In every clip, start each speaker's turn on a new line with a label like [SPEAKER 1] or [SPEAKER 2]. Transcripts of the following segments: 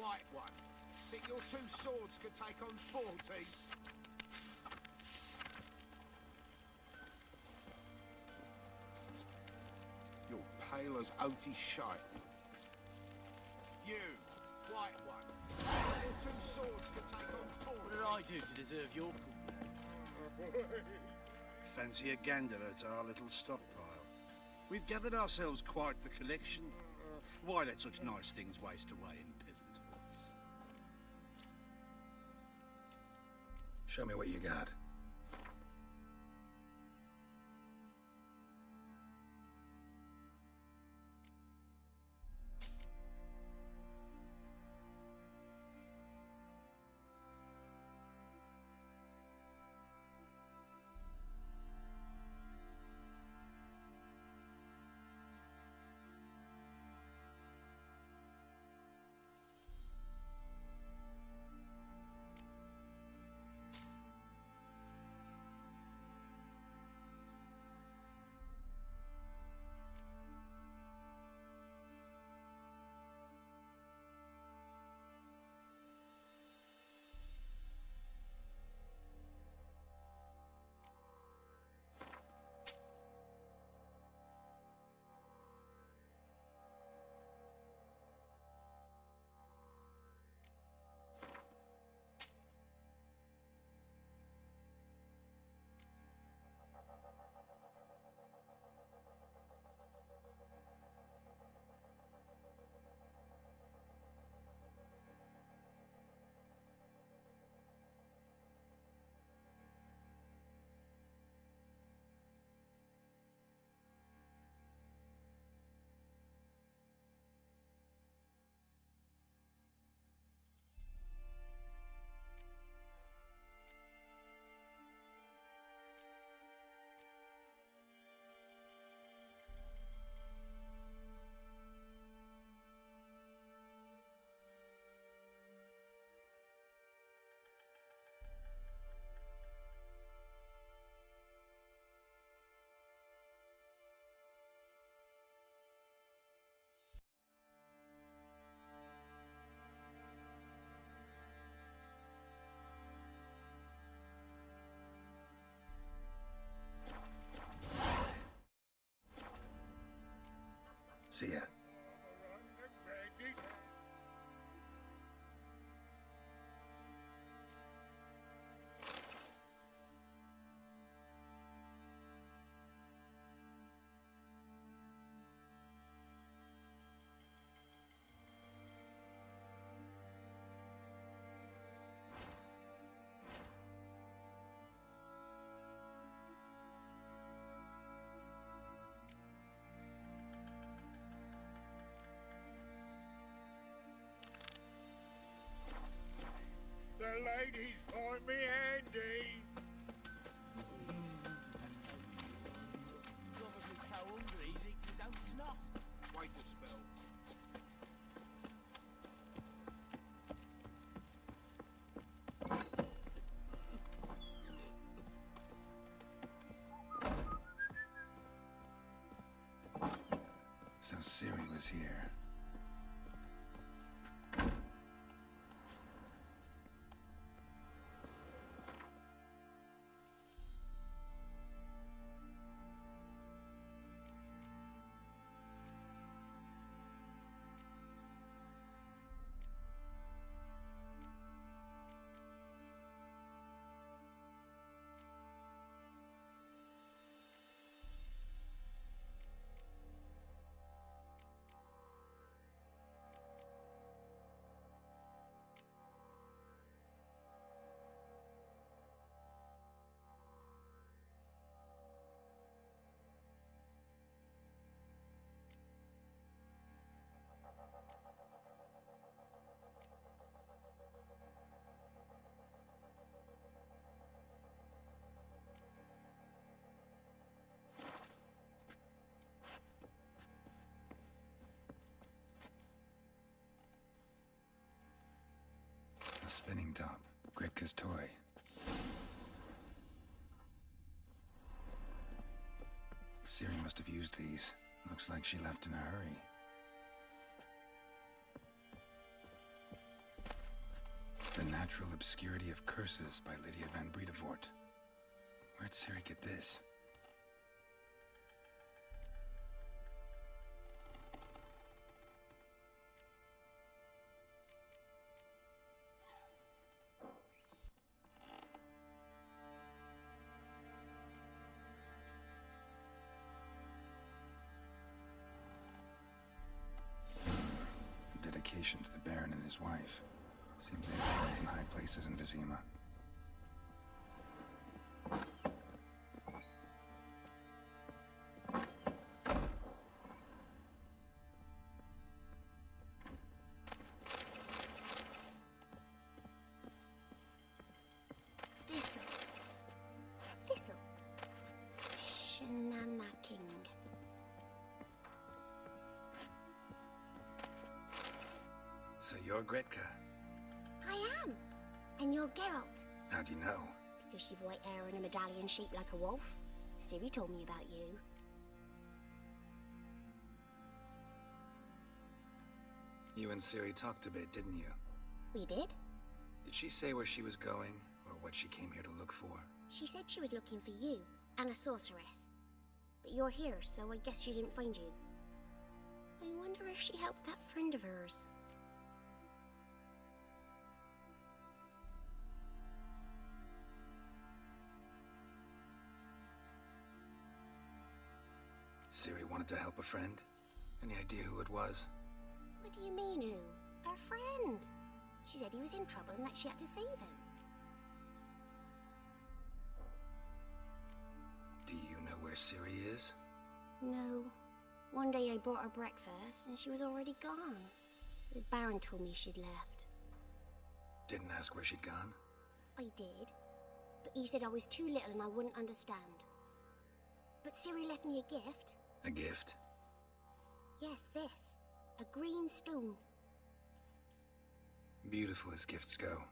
[SPEAKER 1] white one. Think your two swords could take on 40? You're pale as oaty shite. You, white one. Think your two swords could take on 40?
[SPEAKER 2] What did I do to deserve your company?
[SPEAKER 3] Fancy a gander at our little stockpile. We've gathered ourselves quite the collection. Why let such nice things waste away in peasant huts?
[SPEAKER 4] Show me what you got. See ya.
[SPEAKER 5] The ladies find me handy.
[SPEAKER 2] Probably so hungry he's eating his own snot.
[SPEAKER 1] Wait a spell.
[SPEAKER 4] So Ciri was here. A spinning top. Gretka's toy. Ciri must have used these. Looks like she left in a hurry. The Natural Obscurity of Curses by Lydia van Bredevoort. Where'd Ciri get this? A dedication to the Baron and his wife. Seems they have friends in high places in Vizima.
[SPEAKER 6] Thistle. Shanana King.
[SPEAKER 4] So you're Gretka.
[SPEAKER 6] I am. And you're Geralt.
[SPEAKER 4] How do you know?
[SPEAKER 6] Because you've white hair and a medallion shaped like a wolf. Ciri told me about you.
[SPEAKER 4] You and Ciri talked a bit, didn't you?
[SPEAKER 6] We did.
[SPEAKER 4] Did she say where she was going, or what she came here to look for?
[SPEAKER 6] She said she was looking for you and a sorceress. But you're here, so I guess she didn't find you. I wonder if she helped that friend of hers.
[SPEAKER 4] Ciri wanted to help a friend? Any idea who it was?
[SPEAKER 6] What do you mean, who? Her friend. She said he was in trouble and that she had to save him.
[SPEAKER 4] Do you know where Ciri is?
[SPEAKER 6] No. One day I bought her breakfast and she was already gone. The Baron told me she'd left.
[SPEAKER 4] Didn't ask where she'd gone?
[SPEAKER 6] I did. But he said I was too little and I wouldn't understand. But Ciri left me a gift.
[SPEAKER 4] A gift?
[SPEAKER 6] Yes, this. A green stone.
[SPEAKER 4] Beautiful as gifts go.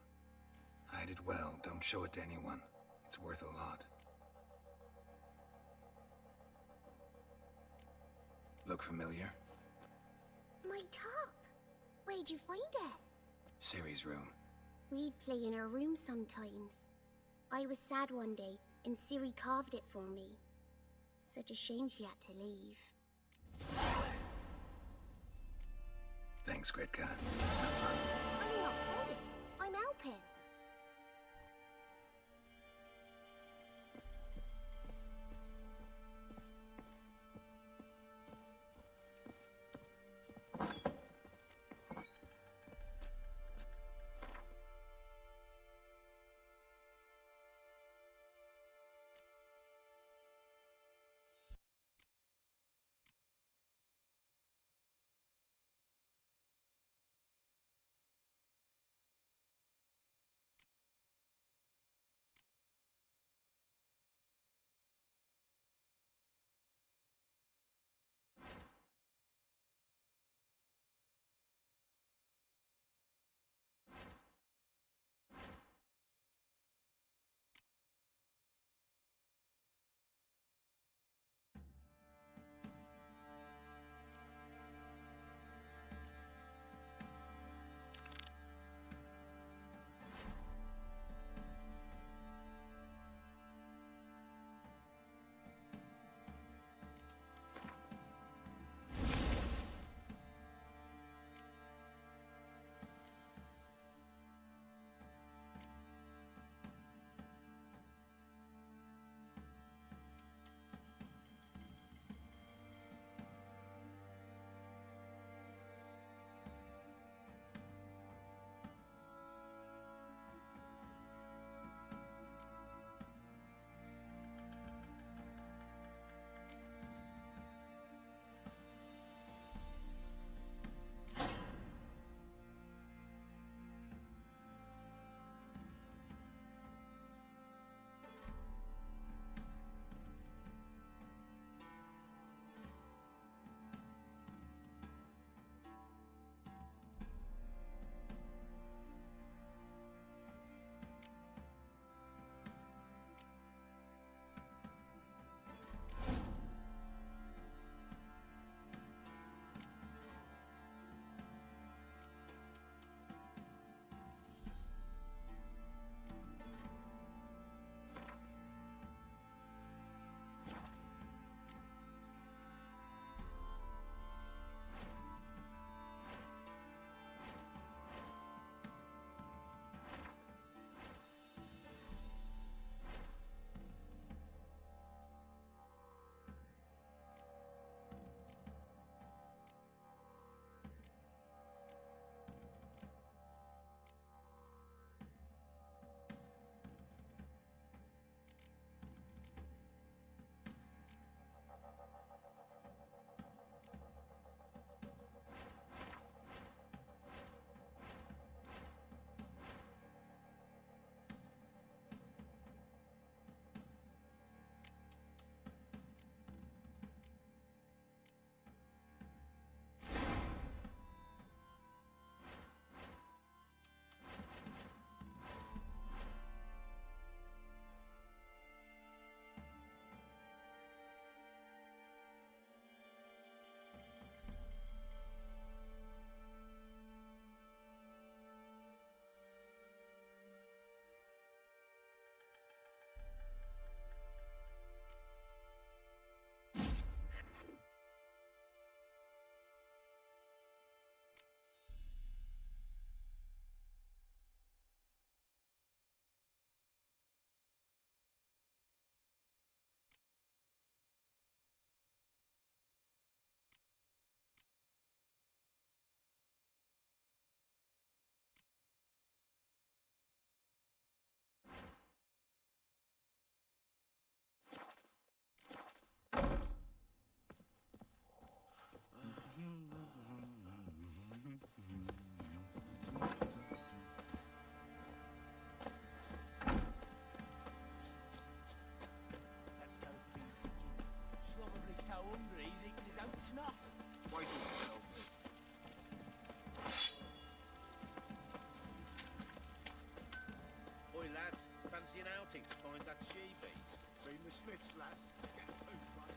[SPEAKER 4] Hide it well, don't show it to anyone. It's worth a lot. Look familiar?
[SPEAKER 6] My top. Where'd you find it?
[SPEAKER 4] Ciri's room.
[SPEAKER 6] We'd play in her room sometimes. I was sad one day, and Ciri carved it for me. Such a shame she had to leave.
[SPEAKER 4] Thanks, Gretka.
[SPEAKER 6] I'm not playing. I'm helping.
[SPEAKER 2] to not.
[SPEAKER 1] Why does it help me?
[SPEAKER 7] Oi, lads, fancy an outing to find that she-beast?
[SPEAKER 1] Been the Smiths, lads. Get a toothbrush.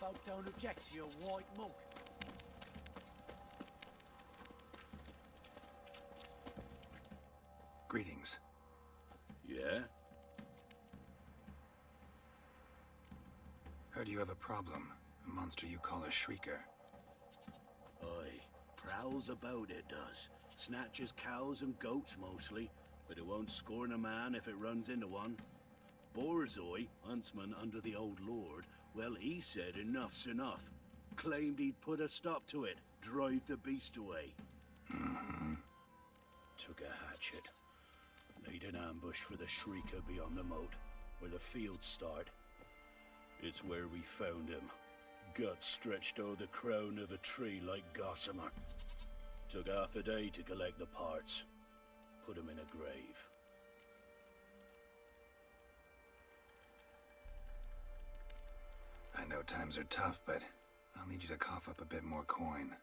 [SPEAKER 2] Folk don't object to your white mug.
[SPEAKER 4] Greetings.
[SPEAKER 3] Yeah?
[SPEAKER 4] Heard you have a problem. A monster you call a Shrieker.
[SPEAKER 8] Aye, prowls about it does. Snatches cows and goats mostly, but it won't scorn a man if it runs into one. Borzoi, huntsman under the old lord, well, he said enough's enough. Claimed he'd put a stop to it, drive the beast away. Took a hatchet. Laid an ambush for the Shrieker beyond the moat, where the fields start. It's where we found him. Guts stretched o'er the crown of a tree like gossamer. Took half a day to collect the parts. Put him in a grave.
[SPEAKER 4] I know times are tough, but I'll need you to cough up a bit more coin.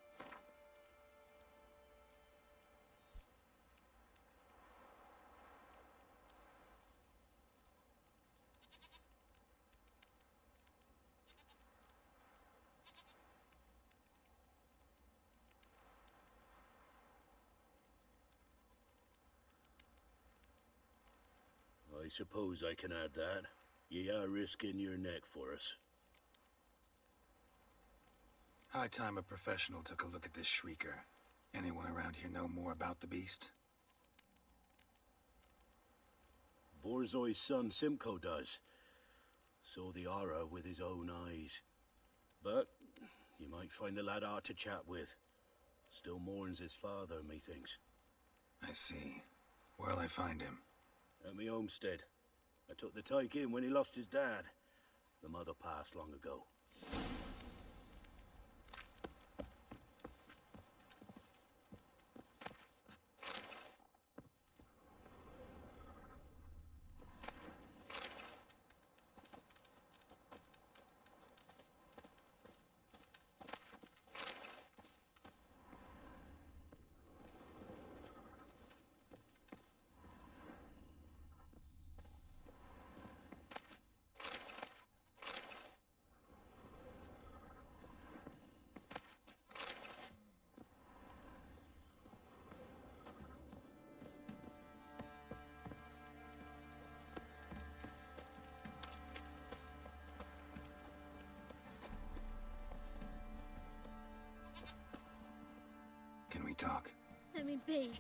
[SPEAKER 8] I suppose I can add that. Ye are risking your neck for us.
[SPEAKER 4] High time a professional took a look at this Shrieker. Anyone around here know more about the beast?
[SPEAKER 8] Borzoi's son Simcoe does. Saw the aura with his own eyes. But you might find the lad hard to chat with. Still mourns his father, methinks.
[SPEAKER 4] I see. Where'll I find him?
[SPEAKER 8] At me homestead. I took the tyke in when he lost his dad. The mother passed long ago.
[SPEAKER 4] Can we talk?
[SPEAKER 9] Let me be.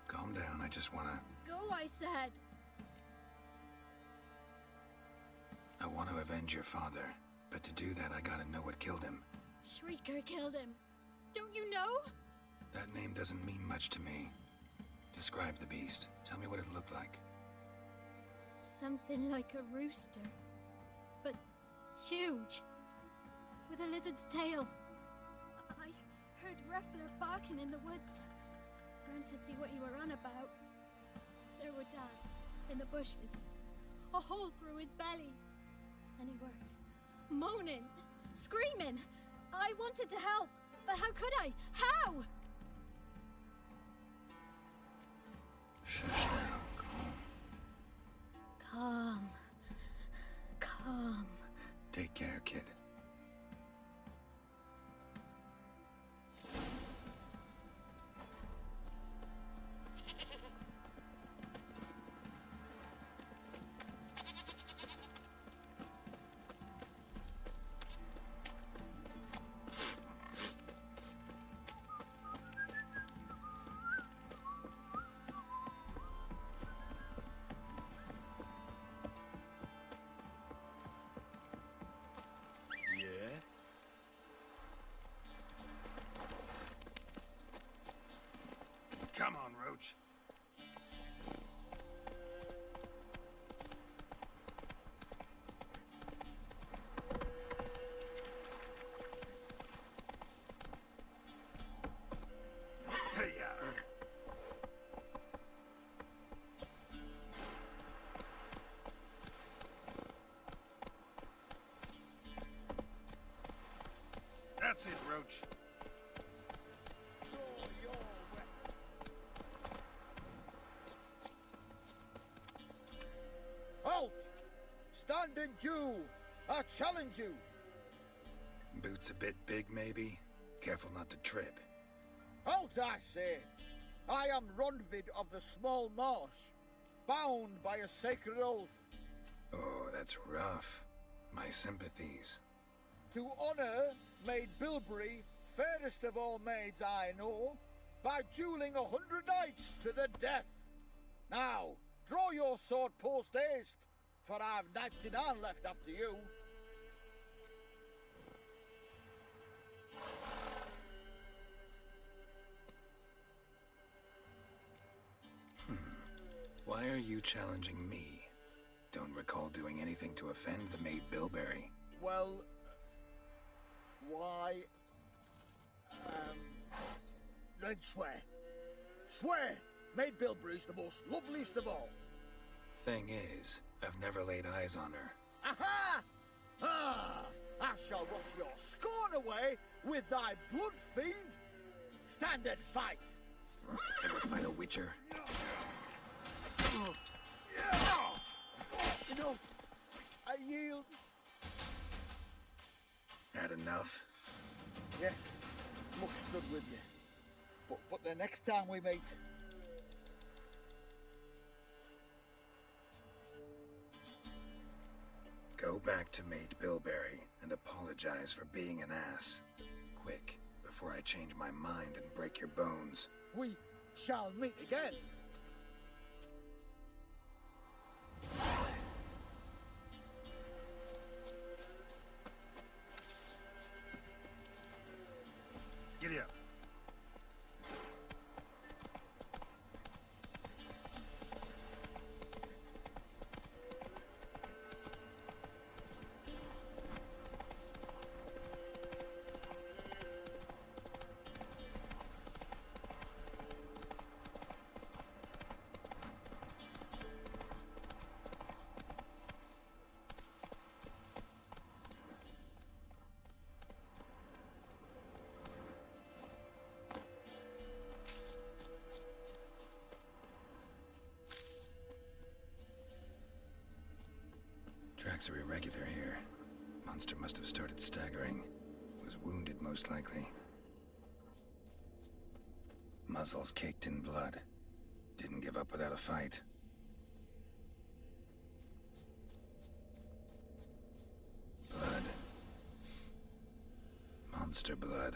[SPEAKER 4] Calm down, I just wanna...
[SPEAKER 9] Go, I said.
[SPEAKER 4] I want to avenge your father. But to do that, I gotta know what killed him.
[SPEAKER 9] Shrieker killed him. Don't you know?
[SPEAKER 4] That name doesn't mean much to me. Describe the beast. Tell me what it looked like.
[SPEAKER 9] Something like a rooster. But huge. With a lizard's tail. I heard Reffler barking in the woods. Ran to see what you were on about. There were Dad, in the bushes. a hole through his belly. And he were moaning, screaming. I wanted to help, but how could I? How?
[SPEAKER 4] Shush now, calm.
[SPEAKER 9] Calm.
[SPEAKER 4] Take care, kid.
[SPEAKER 8] Yeah?
[SPEAKER 3] Come on, Roach. Hey-ya. That's it, Roach.
[SPEAKER 5] Halt! Stand in due! I challenge you!
[SPEAKER 4] Boots a bit big, maybe? Careful not to trip.
[SPEAKER 5] Halt, I say! I am Ronvid of the Small Marsh, bound by a sacred oath
[SPEAKER 4] Oh, that's rough. My sympathies.
[SPEAKER 5] to honor Maid Bilberry, fairest of all maids I know, by dueling 100 knights to the death. Now, draw your sword post haste, for I've 99 left after you.
[SPEAKER 4] Why are you challenging me? Don't recall doing anything to offend the maid Bilberry.
[SPEAKER 5] Well, why? Then swear. Swear! Maid Bilberry's the most loveliest of all.
[SPEAKER 4] Thing is, I've never laid eyes on her.
[SPEAKER 5] Aha! Ah! I shall wash your scorn away with thy blood, fiend. Stand and fight.
[SPEAKER 4] Ever fight a witcher?
[SPEAKER 5] You know, I yield.
[SPEAKER 4] Had enough?
[SPEAKER 5] Yes, much stood with you. But the next time we meet,
[SPEAKER 4] Go back to Maid Bilberry and apologize for being an ass. Quick, before I change my mind and break your bones.
[SPEAKER 5] we shall meet again.
[SPEAKER 3] Giddy up.
[SPEAKER 4] Tracks are irregular here. Monster must have started staggering. Was wounded, most likely. Muzzles caked in blood. Didn't give up without a fight. Blood. Monster blood.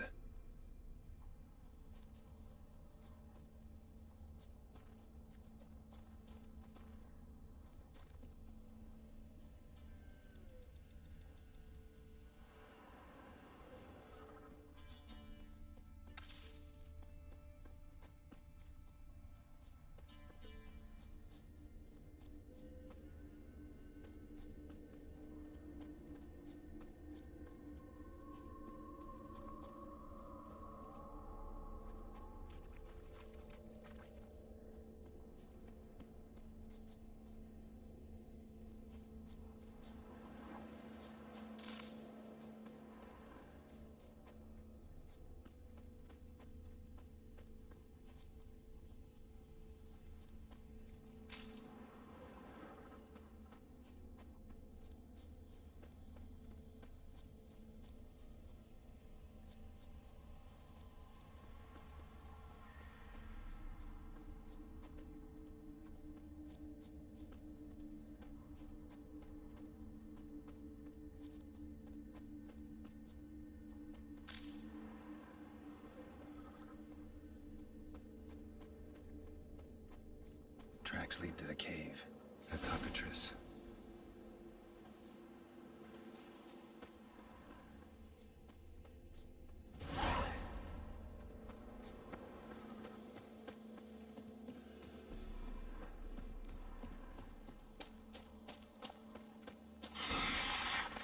[SPEAKER 4] cave. A cockatrice.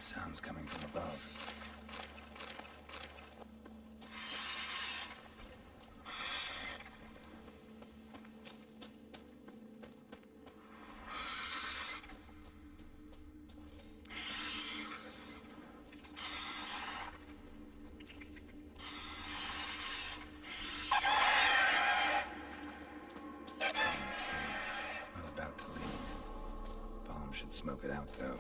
[SPEAKER 4] Sounds coming from above. Not about to leave. Bomb should smoke it out, though.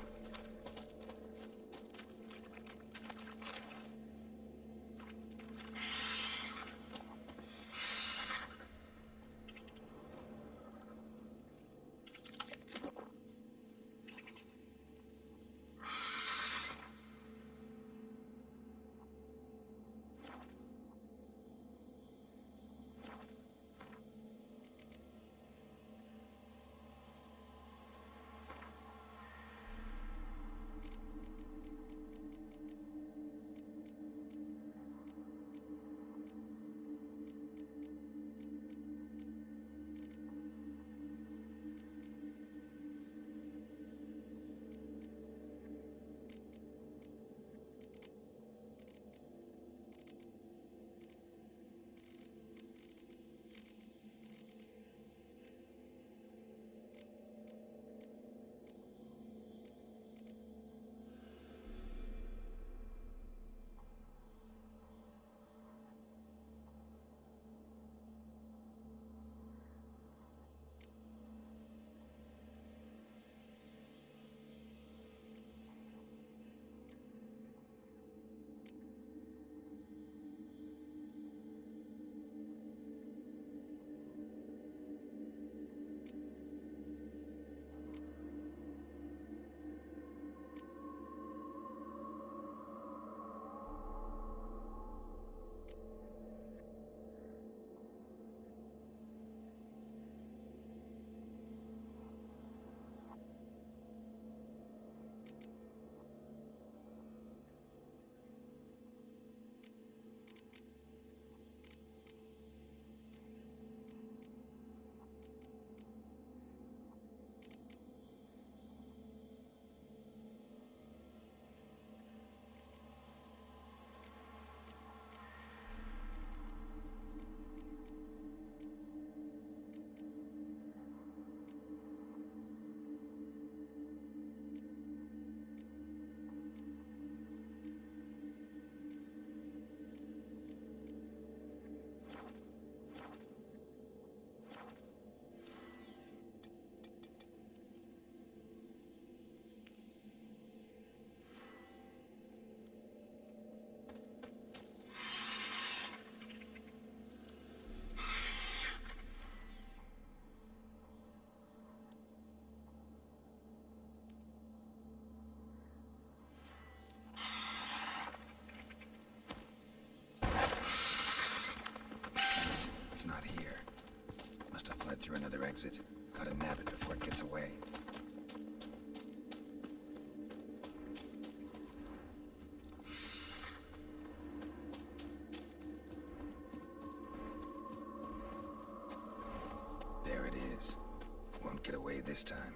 [SPEAKER 4] Through another exit. Gotta nab it before it gets away. There it is. Won't get away this time.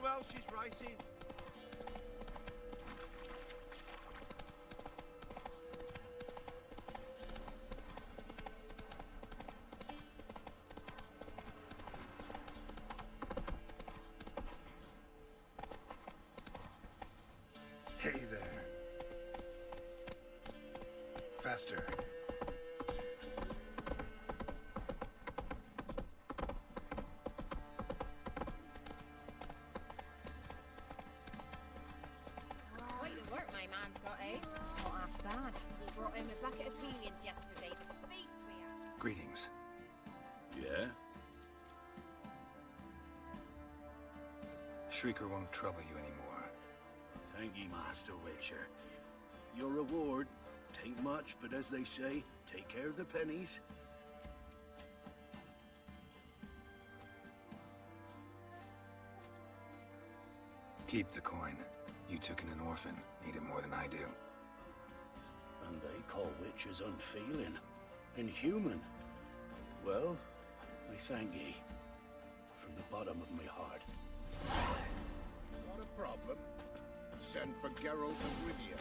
[SPEAKER 3] who else is racing?
[SPEAKER 4] Hey there. Faster.
[SPEAKER 10] Quite the work my man's got, eh? Not half bad. Brought him a bucket of peelings yesterday to feast we had.
[SPEAKER 4] Greetings.
[SPEAKER 8] Yeah?
[SPEAKER 4] Shrieker won't trouble you anymore.
[SPEAKER 8] Thank ye, Master Witcher. Your reward, tain't much, but as they say, take care of the pennies.
[SPEAKER 4] Keep the coin. You took in an orphan. Need it more than I do.
[SPEAKER 8] And they call witches unfeeling, inhuman. Well, I thank ye, from the bottom of my heart.
[SPEAKER 1] Not a problem. Send for Geralt of Rivia.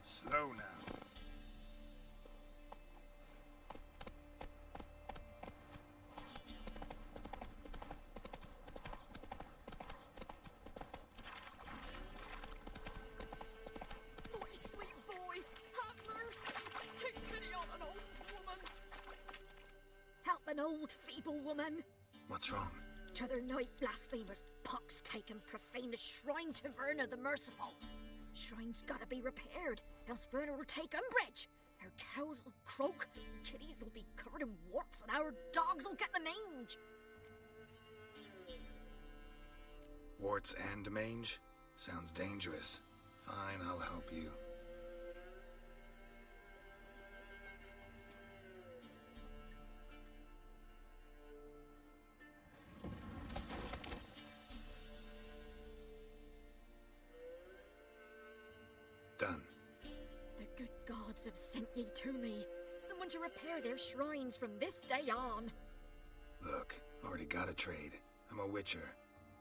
[SPEAKER 4] Slow now.
[SPEAKER 9] My sweet boy, have mercy. Take pity on an old woman. Help an old, feeble woman.
[SPEAKER 4] What's wrong?
[SPEAKER 9] T'other night, blasphemers, pox take and profane the shrine to Verna the Merciful. Shrine's gotta be repaired, else Verna will take umbrage. Our cows will croak, kitties will be covered in warts, and our dogs will get the mange.
[SPEAKER 4] Warts and mange? Sounds dangerous. Fine, I'll help you. Done.
[SPEAKER 9] The good gods have sent ye to me. Someone to repair their shrines from this day on.
[SPEAKER 4] Look, already got a trade. I'm a witcher.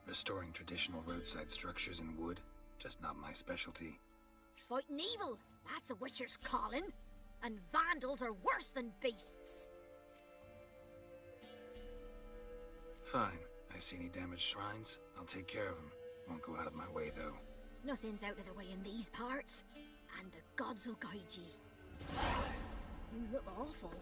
[SPEAKER 4] Restoring traditional roadside structures in wood, just not my specialty.
[SPEAKER 9] Fighting evil, that's a witcher's calling. And vandals are worse than beasts.
[SPEAKER 4] Fine. I see any damaged shrines, I'll take care of them. Won't go out of my way, though.
[SPEAKER 9] Nothing's out of the way in these parts, and the gods will guide ye. You look awful.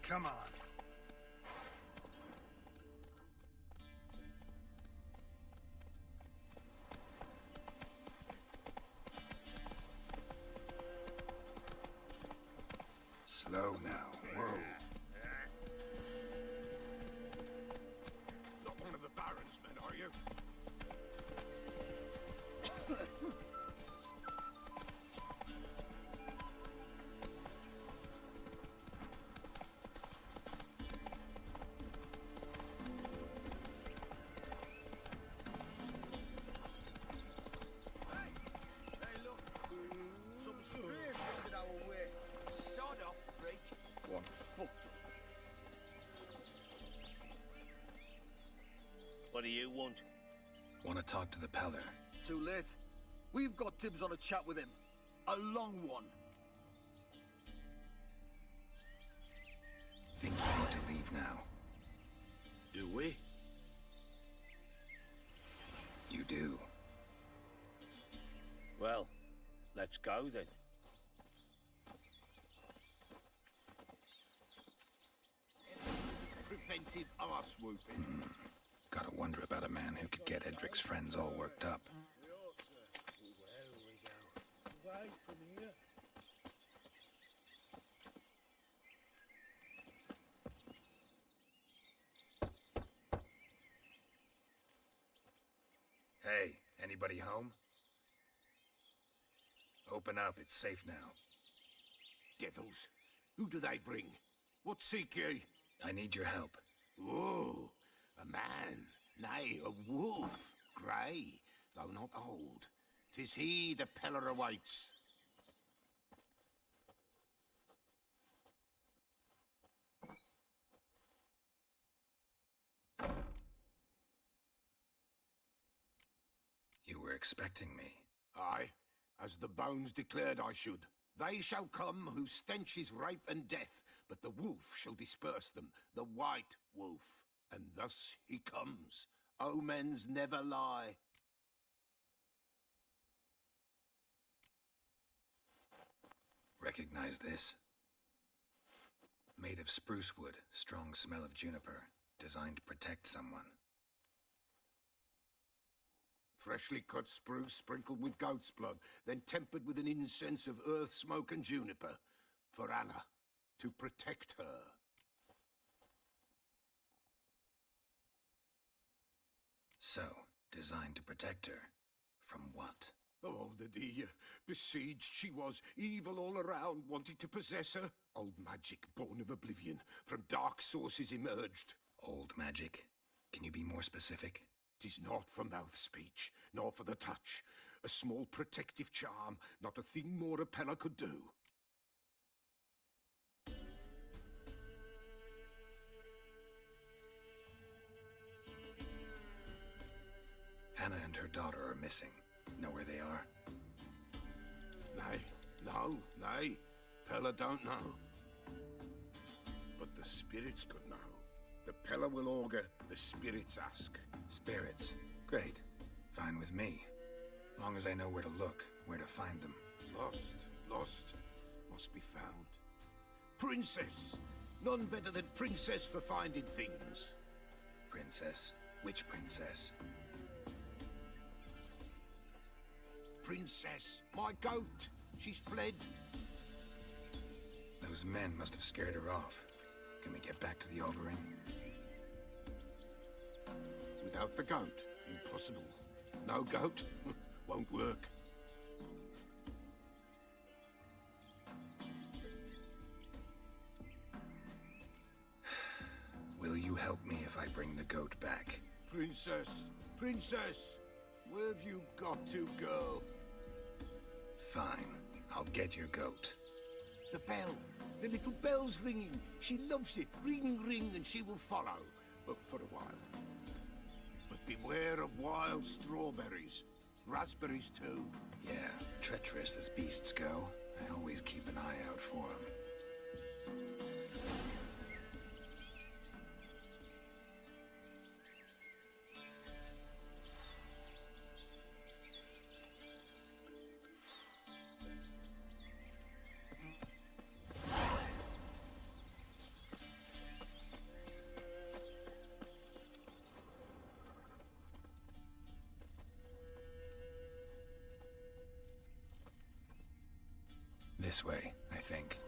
[SPEAKER 4] Come on. Slow now. Whoa.
[SPEAKER 1] Not one of the Baron's men, are you?
[SPEAKER 5] Hey, look. Some strays headed our way. Sod off, freak. One fucked up.
[SPEAKER 2] What do you want?
[SPEAKER 4] Want to talk to the Peller?
[SPEAKER 5] Too late. We've got dibs on a chat with him. A long one.
[SPEAKER 4] Think you need to leave now?
[SPEAKER 8] Do we?
[SPEAKER 4] You do.
[SPEAKER 2] Well, let's go then.
[SPEAKER 1] Preventive arse whooping.
[SPEAKER 4] Gotta wonder about a man who could get Edric's friends all worked up.
[SPEAKER 2] Where do we go? Away from here.
[SPEAKER 4] Hey, anybody home? Open up, it's safe now.
[SPEAKER 1] Devils. Who do they bring? What seek ye?
[SPEAKER 4] I need your help.
[SPEAKER 1] Oh, a man. Nay, a wolf. Grey, though not old. 'Tis he the Peller awaits.
[SPEAKER 4] You were expecting me.
[SPEAKER 1] Aye, as the bones declared I should. They shall come whose stench is rape and death, but the wolf shall disperse them, the white wolf. And thus he comes. Omens never lie.
[SPEAKER 4] Recognize this? Made of spruce wood, strong smell of juniper, designed to protect someone.
[SPEAKER 1] Freshly cut spruce sprinkled with goat's blood, then tempered with an incense of earth, smoke and juniper. For Anna, to protect her.
[SPEAKER 4] So, designed to protect her. From what?
[SPEAKER 1] Oh, the dear. Besieged she was, evil all around, wanting to possess her. Old magic, born of oblivion, from dark sources emerged.
[SPEAKER 4] Old magic? Can you be more specific?
[SPEAKER 1] 'Tis not for mouth speech, nor for the touch. A small protective charm, not a thing more a Peller could do.
[SPEAKER 4] Anna and her daughter are missing. Know where they are?
[SPEAKER 1] Nay, no, nay. Peller don't know. But the spirits could know. The Peller will augur, the spirits ask.
[SPEAKER 4] Spirits. Great. Fine with me. Long as I know where to look, where to find them.
[SPEAKER 1] Lost, lost, must be found. Princess! None better than Princess for finding things.
[SPEAKER 4] Princess? Which princess?
[SPEAKER 1] Princess, my goat! She's fled.
[SPEAKER 4] Those men must have scared her off. Can we get back to the auguring?
[SPEAKER 1] Without the goat, impossible. No goat, won't work.
[SPEAKER 4] Will you help me if I bring the goat back?
[SPEAKER 1] Princess, princess! Where have you got to, girl?
[SPEAKER 4] Fine. I'll get your goat.
[SPEAKER 1] The bell. The little bell's ringing. She loves it. Ring, ring, and she will follow. But for a while. But beware of wild strawberries. Raspberries, too.
[SPEAKER 4] Yeah, treacherous as beasts go. I always keep an eye out for them. This way, I think.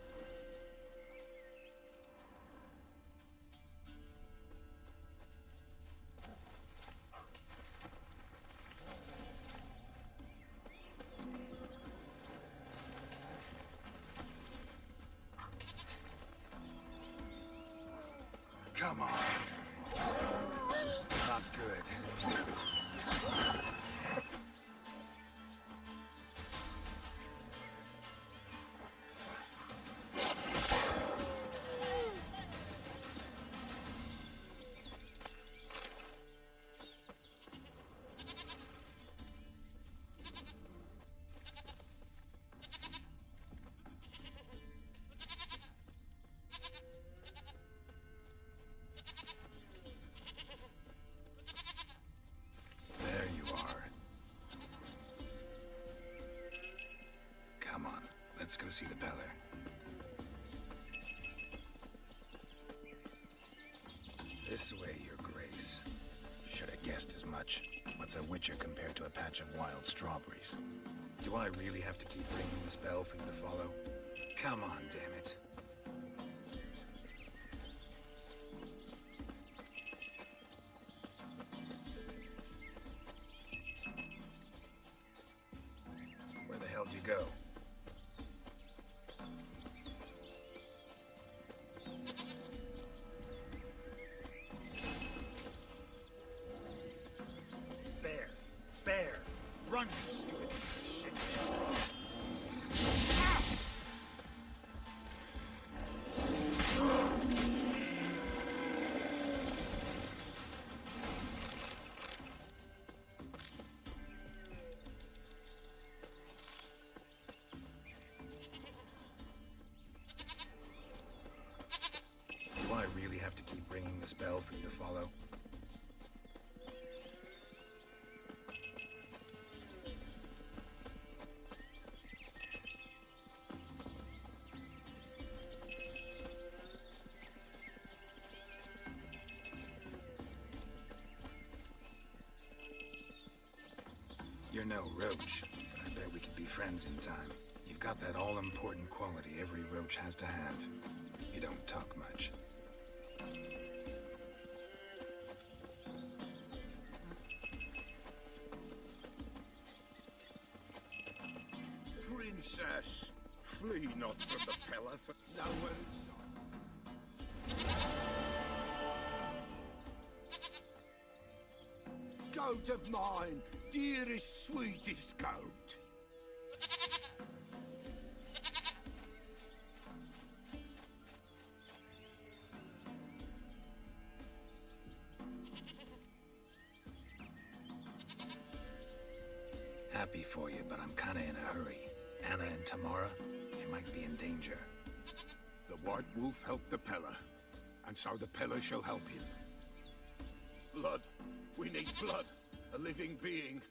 [SPEAKER 4] Come on. Not good. There you are. Come on, let's go see the Peller. This way, Your Grace. Should have guessed as much. What's a witcher compared to a patch of wild strawberries? Do I really have to keep ringing this bell for you to follow? Come on, damn it. Where the hell did you go? Bear! Bear! Run, you stupid piece of shit! Do I really have to keep ringing this bell for you to follow? You're no roach, but I bet we could be friends in time. You've got that all-important quality every roach has to have. You don't talk much.
[SPEAKER 1] Princess, flee not from the Peller for nowhere in sight. Goat of mine, dearest, sweetest goat.
[SPEAKER 4] Happy for you, but I'm kinda in a hurry. Anna and Tamara, they might be in danger.
[SPEAKER 1] The White Wolf helped the Peller, and so the Peller shall help him. Blood. We need blood. A living being.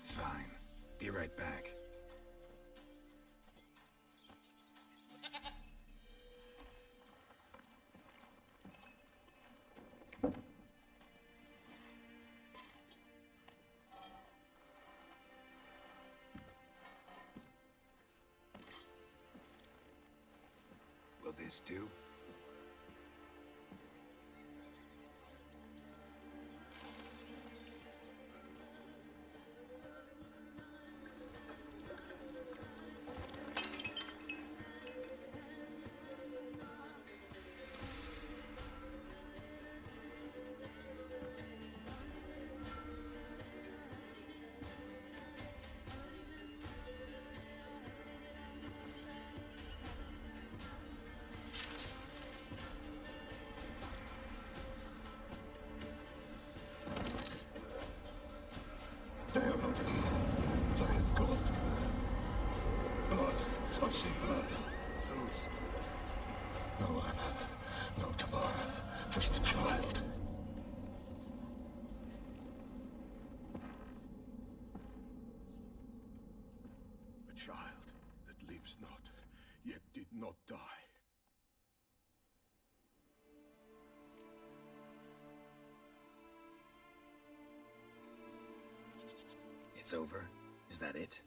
[SPEAKER 4] Fine. Be right back. Will this do?
[SPEAKER 1] There is blood. Blood. I see blood.
[SPEAKER 4] Whose?
[SPEAKER 1] No, no, Tamara. Just the child. A child that lives not, yet did not die.
[SPEAKER 4] It's over? Is that it?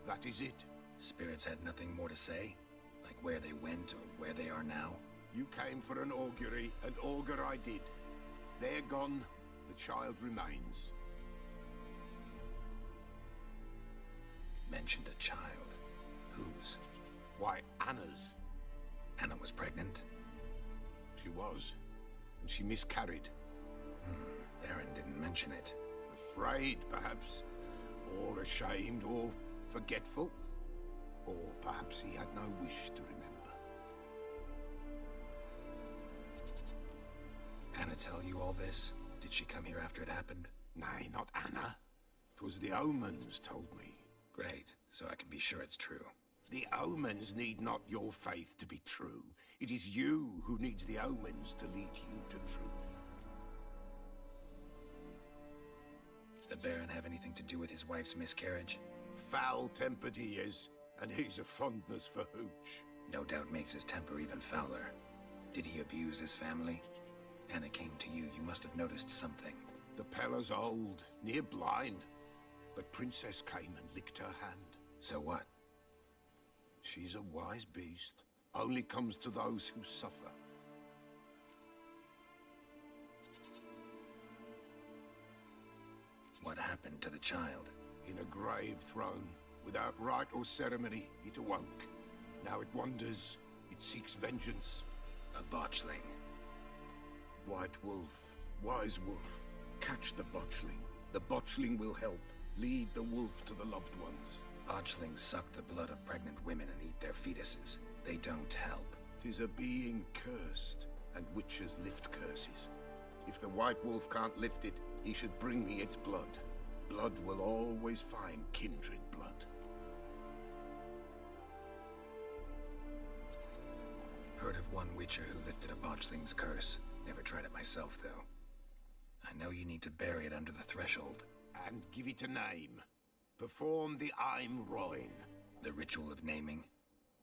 [SPEAKER 1] That is it.
[SPEAKER 4] Spirits had nothing more to say? Like where they went or where they are now?
[SPEAKER 1] You came for an augury, and augur I did. They're gone, the child remains.
[SPEAKER 4] Mentioned a child. Whose?
[SPEAKER 1] Why, Anna's.
[SPEAKER 4] Anna was pregnant?
[SPEAKER 1] She was, and she miscarried.
[SPEAKER 4] Baron didn't mention it.
[SPEAKER 1] Afraid, perhaps, or ashamed, or forgetful. Or perhaps he had no wish to remember.
[SPEAKER 4] Anna tell you all this? Did she come here after it happened?
[SPEAKER 1] Nay, not Anna. 'Twas the omens told me.
[SPEAKER 4] Great, so I can be sure it's true.
[SPEAKER 1] The omens need not your faith to be true. It is you who needs the omens to lead you to truth.
[SPEAKER 4] The Baron have anything to do with his wife's miscarriage?
[SPEAKER 1] Foul-tempered he is, and he's a fondness for hooch.
[SPEAKER 4] No doubt makes his temper even fouler. Did he abuse his family? Anna came to you, you must have noticed something.
[SPEAKER 1] The Pella's old, near blind, but Princess came and licked her hand.
[SPEAKER 4] So what?
[SPEAKER 1] She's a wise beast. Only comes to those who suffer.
[SPEAKER 4] What happened to the child?
[SPEAKER 1] In a grave thrown, without rite or ceremony, it awoke. Now it wanders, it seeks vengeance.
[SPEAKER 4] A botchling.
[SPEAKER 1] White Wolf, Wise Wolf, catch the botchling. The botchling will help. Lead the wolf to the loved ones.
[SPEAKER 4] Botchlings suck the blood of pregnant women and eat their fetuses. They don't help.
[SPEAKER 1] 'Tis a being cursed, and witches lift curses. If the White Wolf can't lift it, he should bring me its blood. Blood will always find kindred blood.
[SPEAKER 4] Heard of one witcher who lifted a botchling's curse. Never tried it myself, though. I know you need to bury it under the threshold.
[SPEAKER 1] And give it a name. Perform the Aim Roin.
[SPEAKER 4] The ritual of naming?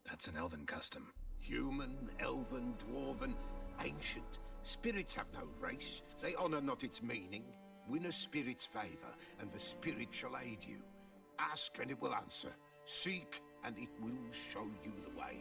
[SPEAKER 4] That's an elven custom.
[SPEAKER 1] Human, elven, dwarven, ancient. Spirits have no race. They honor not its meaning. Win a spirit's favor, and the spirit shall aid you. Ask, and it will answer. Seek, and it will show you the way.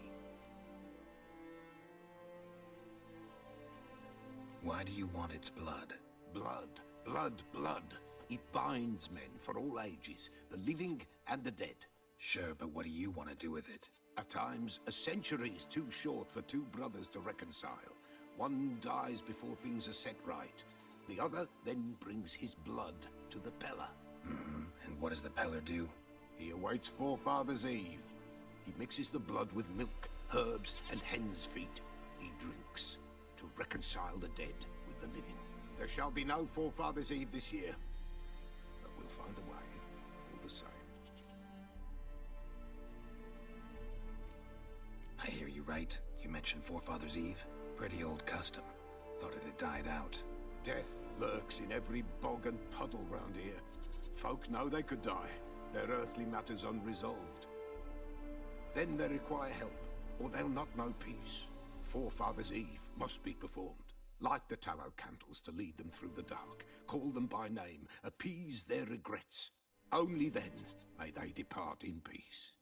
[SPEAKER 4] Why do you want its blood?
[SPEAKER 1] Blood, blood, blood. It binds men for all ages, the living and the dead.
[SPEAKER 4] Sure, but what do you want to do with it?
[SPEAKER 1] At times, a century is too short for two brothers to reconcile. One dies before things are set right. The other then brings his blood to the Pella.
[SPEAKER 4] And what does the Peller do?
[SPEAKER 1] He awaits Forefather's Eve. He mixes the blood with milk, herbs, and hen's feet. He drinks to reconcile the dead with the living. There shall be no Forefather's Eve this year, but we'll find a way, all the same.
[SPEAKER 4] I hear you right. You mentioned Forefather's Eve. Pretty old custom. Thought it had died out.
[SPEAKER 1] Death lurks in every bog and puddle round here. Folk know they could die, their earthly matters unresolved. Then they require help, or they'll not know peace. Forefather's Eve must be performed. Light the tallow candles to lead them through the dark. Call them by name, appease their regrets. Only then may they depart in peace.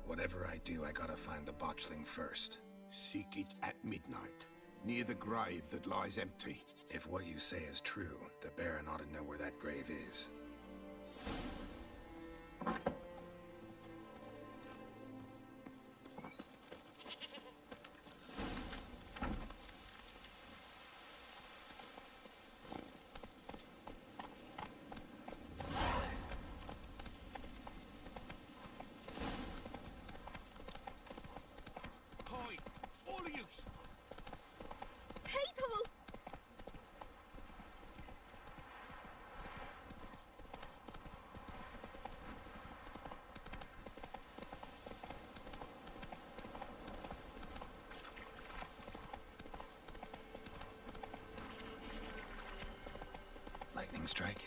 [SPEAKER 4] Whatever I do, I gotta find the botchling first.
[SPEAKER 1] Seek it at midnight, near the grave that lies empty.
[SPEAKER 4] If what you say is true, the Baron ought to know where that grave is. Lightning strike.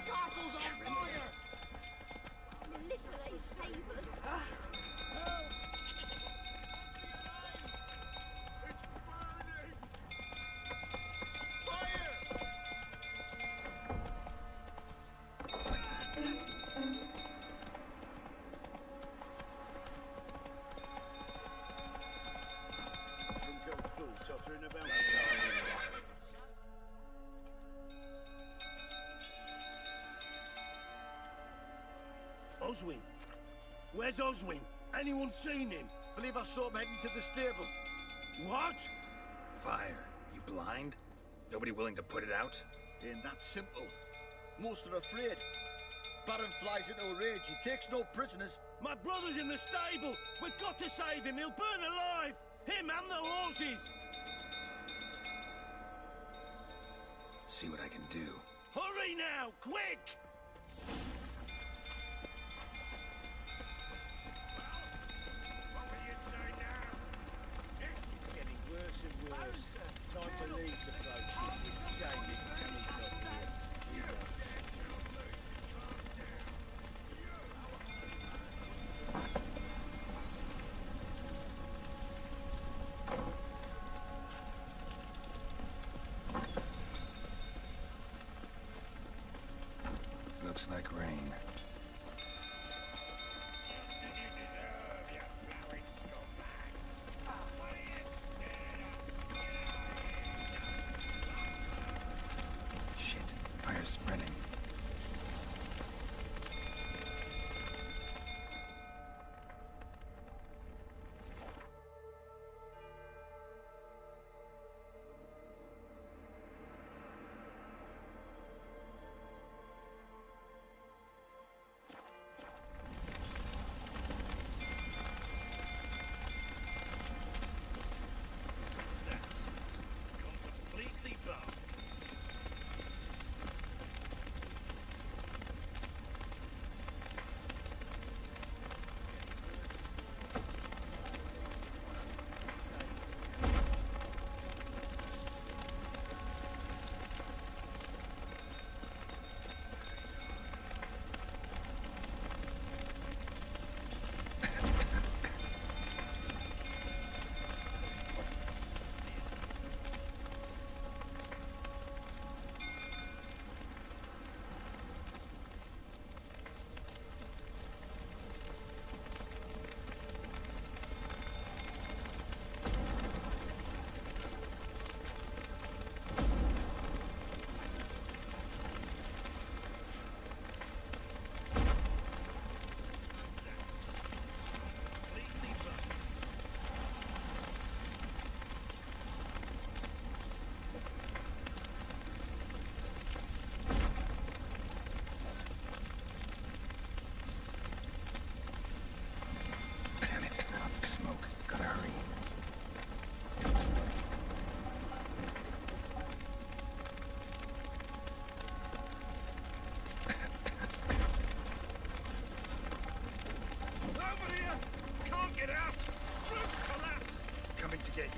[SPEAKER 10] Castle's on fire!
[SPEAKER 9] Literally.
[SPEAKER 3] tottering about.
[SPEAKER 2] Oswin. Where's Oswin? Anyone seen him?
[SPEAKER 5] Believe I saw him heading to the stable.
[SPEAKER 2] What?
[SPEAKER 4] Fire. You blind? Nobody willing to put it out?
[SPEAKER 5] Ain't that simple. Most are afraid. Baron flies into a rage. He takes no prisoners.
[SPEAKER 2] My brother's in the stable. We've got to save him. He'll burn alive. Him and the horses.
[SPEAKER 4] See what I can do.
[SPEAKER 2] Hurry now, quick! It's getting worse and worse. Time to leave's approaching. Shame this Tammy's not here. She knows.
[SPEAKER 4] Looks like rain.
[SPEAKER 1] Just as you deserve, you flowering scumbags. What are you staring at?
[SPEAKER 4] Shit. Fire's spreading.
[SPEAKER 3] That's completely dark.
[SPEAKER 4] Damn it. Lots of smoke. Gotta hurry.
[SPEAKER 3] Over here! Can't get out! Roof collapsed! Coming to get you.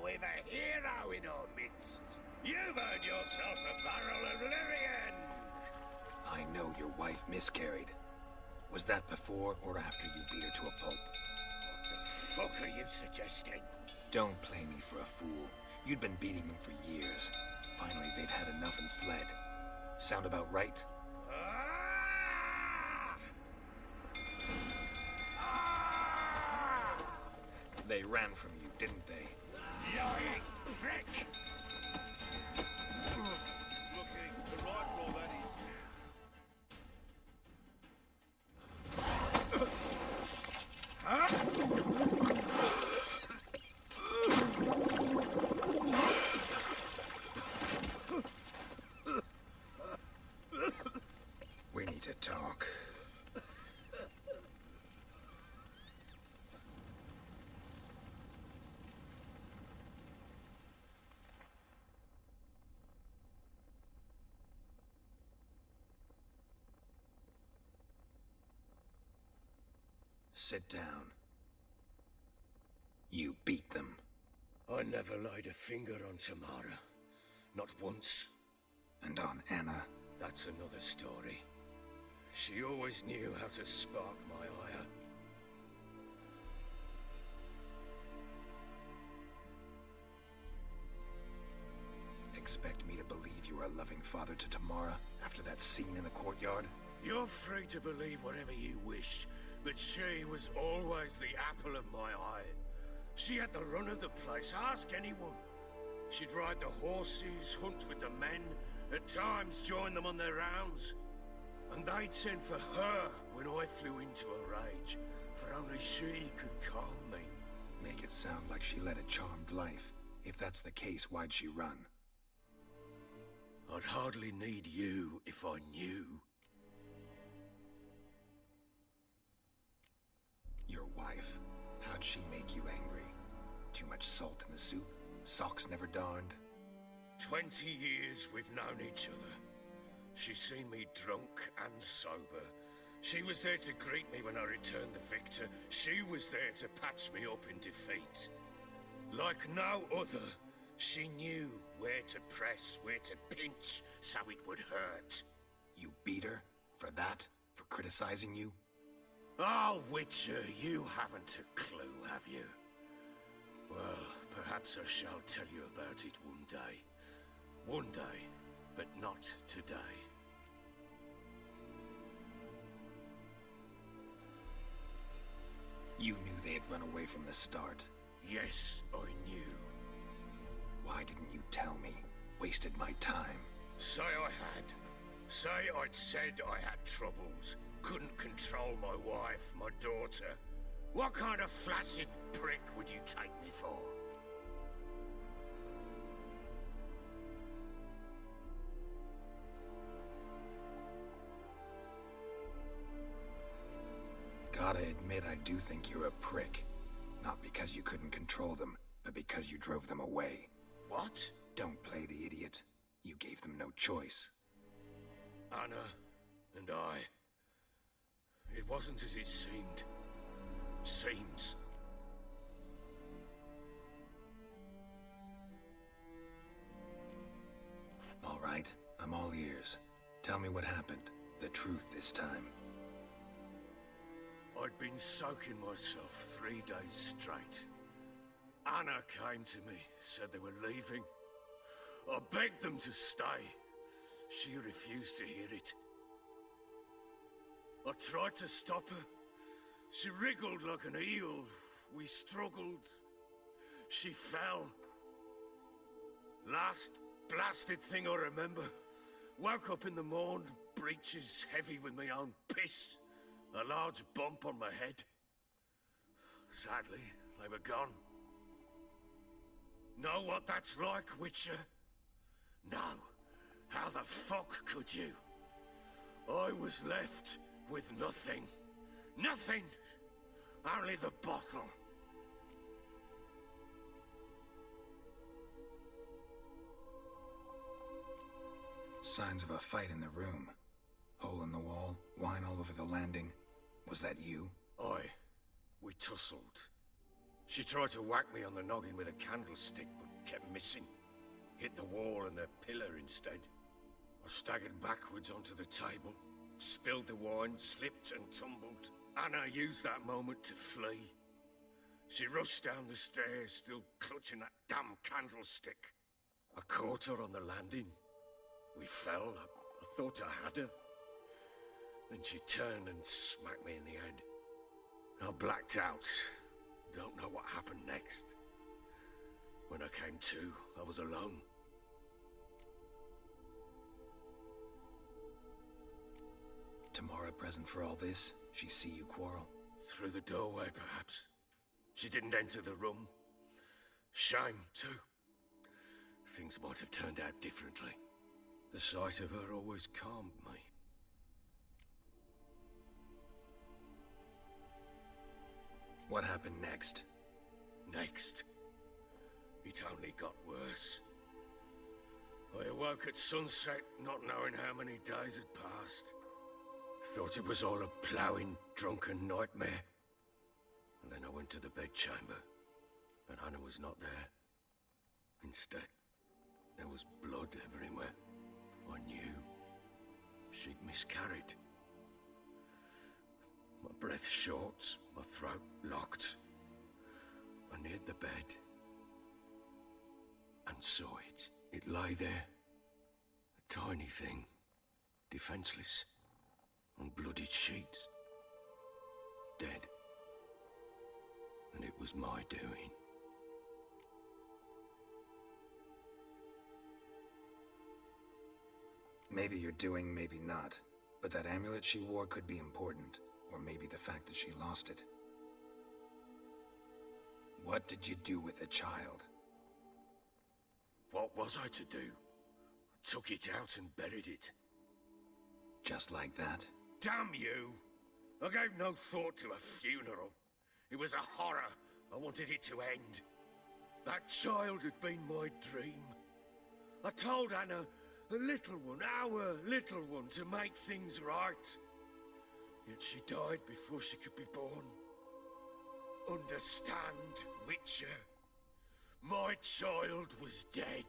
[SPEAKER 2] We've a hero in our midst. You've earned yourself a barrel of Lyrian.
[SPEAKER 4] I know your wife miscarried. Was that before or after you beat her to a pulp?
[SPEAKER 2] What the fuck are you suggesting?
[SPEAKER 4] Don't play me for a fool. You'd been beating them for years. Finally, they'd had enough and fled. Sound about right? They ran from you, didn't they?
[SPEAKER 2] Lying prick!
[SPEAKER 3] Looking the right roll, that is.
[SPEAKER 4] We need to talk. Sit down. You beat them.
[SPEAKER 2] I never laid a finger on Tamara. Not once.
[SPEAKER 4] And on Anna?
[SPEAKER 2] That's another story. She always knew how to spark my ire.
[SPEAKER 4] Expect me to believe you were a loving father to Tamara after that scene in the courtyard?
[SPEAKER 2] You're free to believe whatever you wish, but she was always the apple of my eye. She had the run of the place, ask anyone. She'd ride the horses, hunt with the men, at times join them on their rounds. And they'd send for her when I flew into a rage, for only she could calm me.
[SPEAKER 4] Make it sound like she led a charmed life. If that's the case, why'd she run?
[SPEAKER 2] I'd hardly need you if I knew.
[SPEAKER 4] Your wife, how'd she make you angry? Too much salt in the soup? Socks never darned?
[SPEAKER 2] 20 years we've known each other. She's seen me drunk and sober. She was there to greet me when I returned the victor. She was there to patch me up in defeat. Like no other, she knew where to press, where to pinch, so it would hurt.
[SPEAKER 4] You beat her? For that? For criticizing you?
[SPEAKER 2] Oh, Witcher, you haven't a clue, have you? Well, perhaps I shall tell you about it one day. One day, but not today.
[SPEAKER 4] You knew they had run away from the start.
[SPEAKER 2] Yes, I knew.
[SPEAKER 4] Why didn't you tell me? Wasted my time.
[SPEAKER 2] Say I had. Say I'd said I had troubles. Couldn't control my wife, my daughter. What kind of flaccid prick would you take me for?
[SPEAKER 4] Gotta admit, I do think you're a prick. Not because you couldn't control them, but because you drove them away.
[SPEAKER 2] What?
[SPEAKER 4] Don't play the idiot. You gave them no choice.
[SPEAKER 2] Anna and I... It wasn't as it seemed. Seems.
[SPEAKER 4] All right, I'm all ears. Tell me what happened. The truth this time.
[SPEAKER 2] I'd been soaking myself 3 days straight. Anna came to me, said they were leaving. I begged them to stay. She refused to hear it. I tried to stop her. She wriggled like an eel. We struggled. She fell. Last blasted thing I remember. Woke up in the morn, breeches heavy with my own piss. A large bump on my head. Sadly, they were gone. Know what that's like, Witcher? No. How the fuck could you? I was left with nothing. Nothing! Only the bottle.
[SPEAKER 4] Signs of a fight in the room. Hole in the wall, wine all over the landing. Was that you?
[SPEAKER 2] Aye. We tussled. She tried to whack me on the noggin with a candlestick, but kept missing. Hit the wall and the pillar instead. I staggered backwards onto the table, spilled the wine, slipped and tumbled. Anna used that moment to flee. She rushed down the stairs, still clutching that damn candlestick. I caught her on the landing. We fell. I thought I had her. Then she turned and smacked me in the head. I blacked out. Don't know what happened next. When I came to, I was alone.
[SPEAKER 4] Tamara present for all this? She see you quarrel?
[SPEAKER 2] Through the doorway, perhaps. She didn't enter the room. Shame, too. Things might have turned out differently. The sight of her always calmed me.
[SPEAKER 4] What happened next?
[SPEAKER 2] Next? It only got worse. I awoke at sunset, not knowing how many days had passed. Thought it was all a ploughing, drunken nightmare. And then I went to the bedchamber, but Anna was not there. Instead, there was blood everywhere. I knew she'd miscarried. My breath short, my throat locked. I neared the bed and saw it. It lay there, a tiny thing, defenseless, on bloodied sheets, dead. And it was my doing.
[SPEAKER 4] Maybe you're doing, maybe not. But that amulet she wore could be important. Or maybe the fact that she lost it. What did you do with the child?
[SPEAKER 2] What was I to do? Took it out and buried it.
[SPEAKER 4] Just like that?
[SPEAKER 2] Damn you! I gave no thought to a funeral. It was a horror. I wanted it to end. That child had been my dream. I told Anna, the little one, our little one, to make things right. Yet she died before she could be born. Understand, Witcher? My child was dead.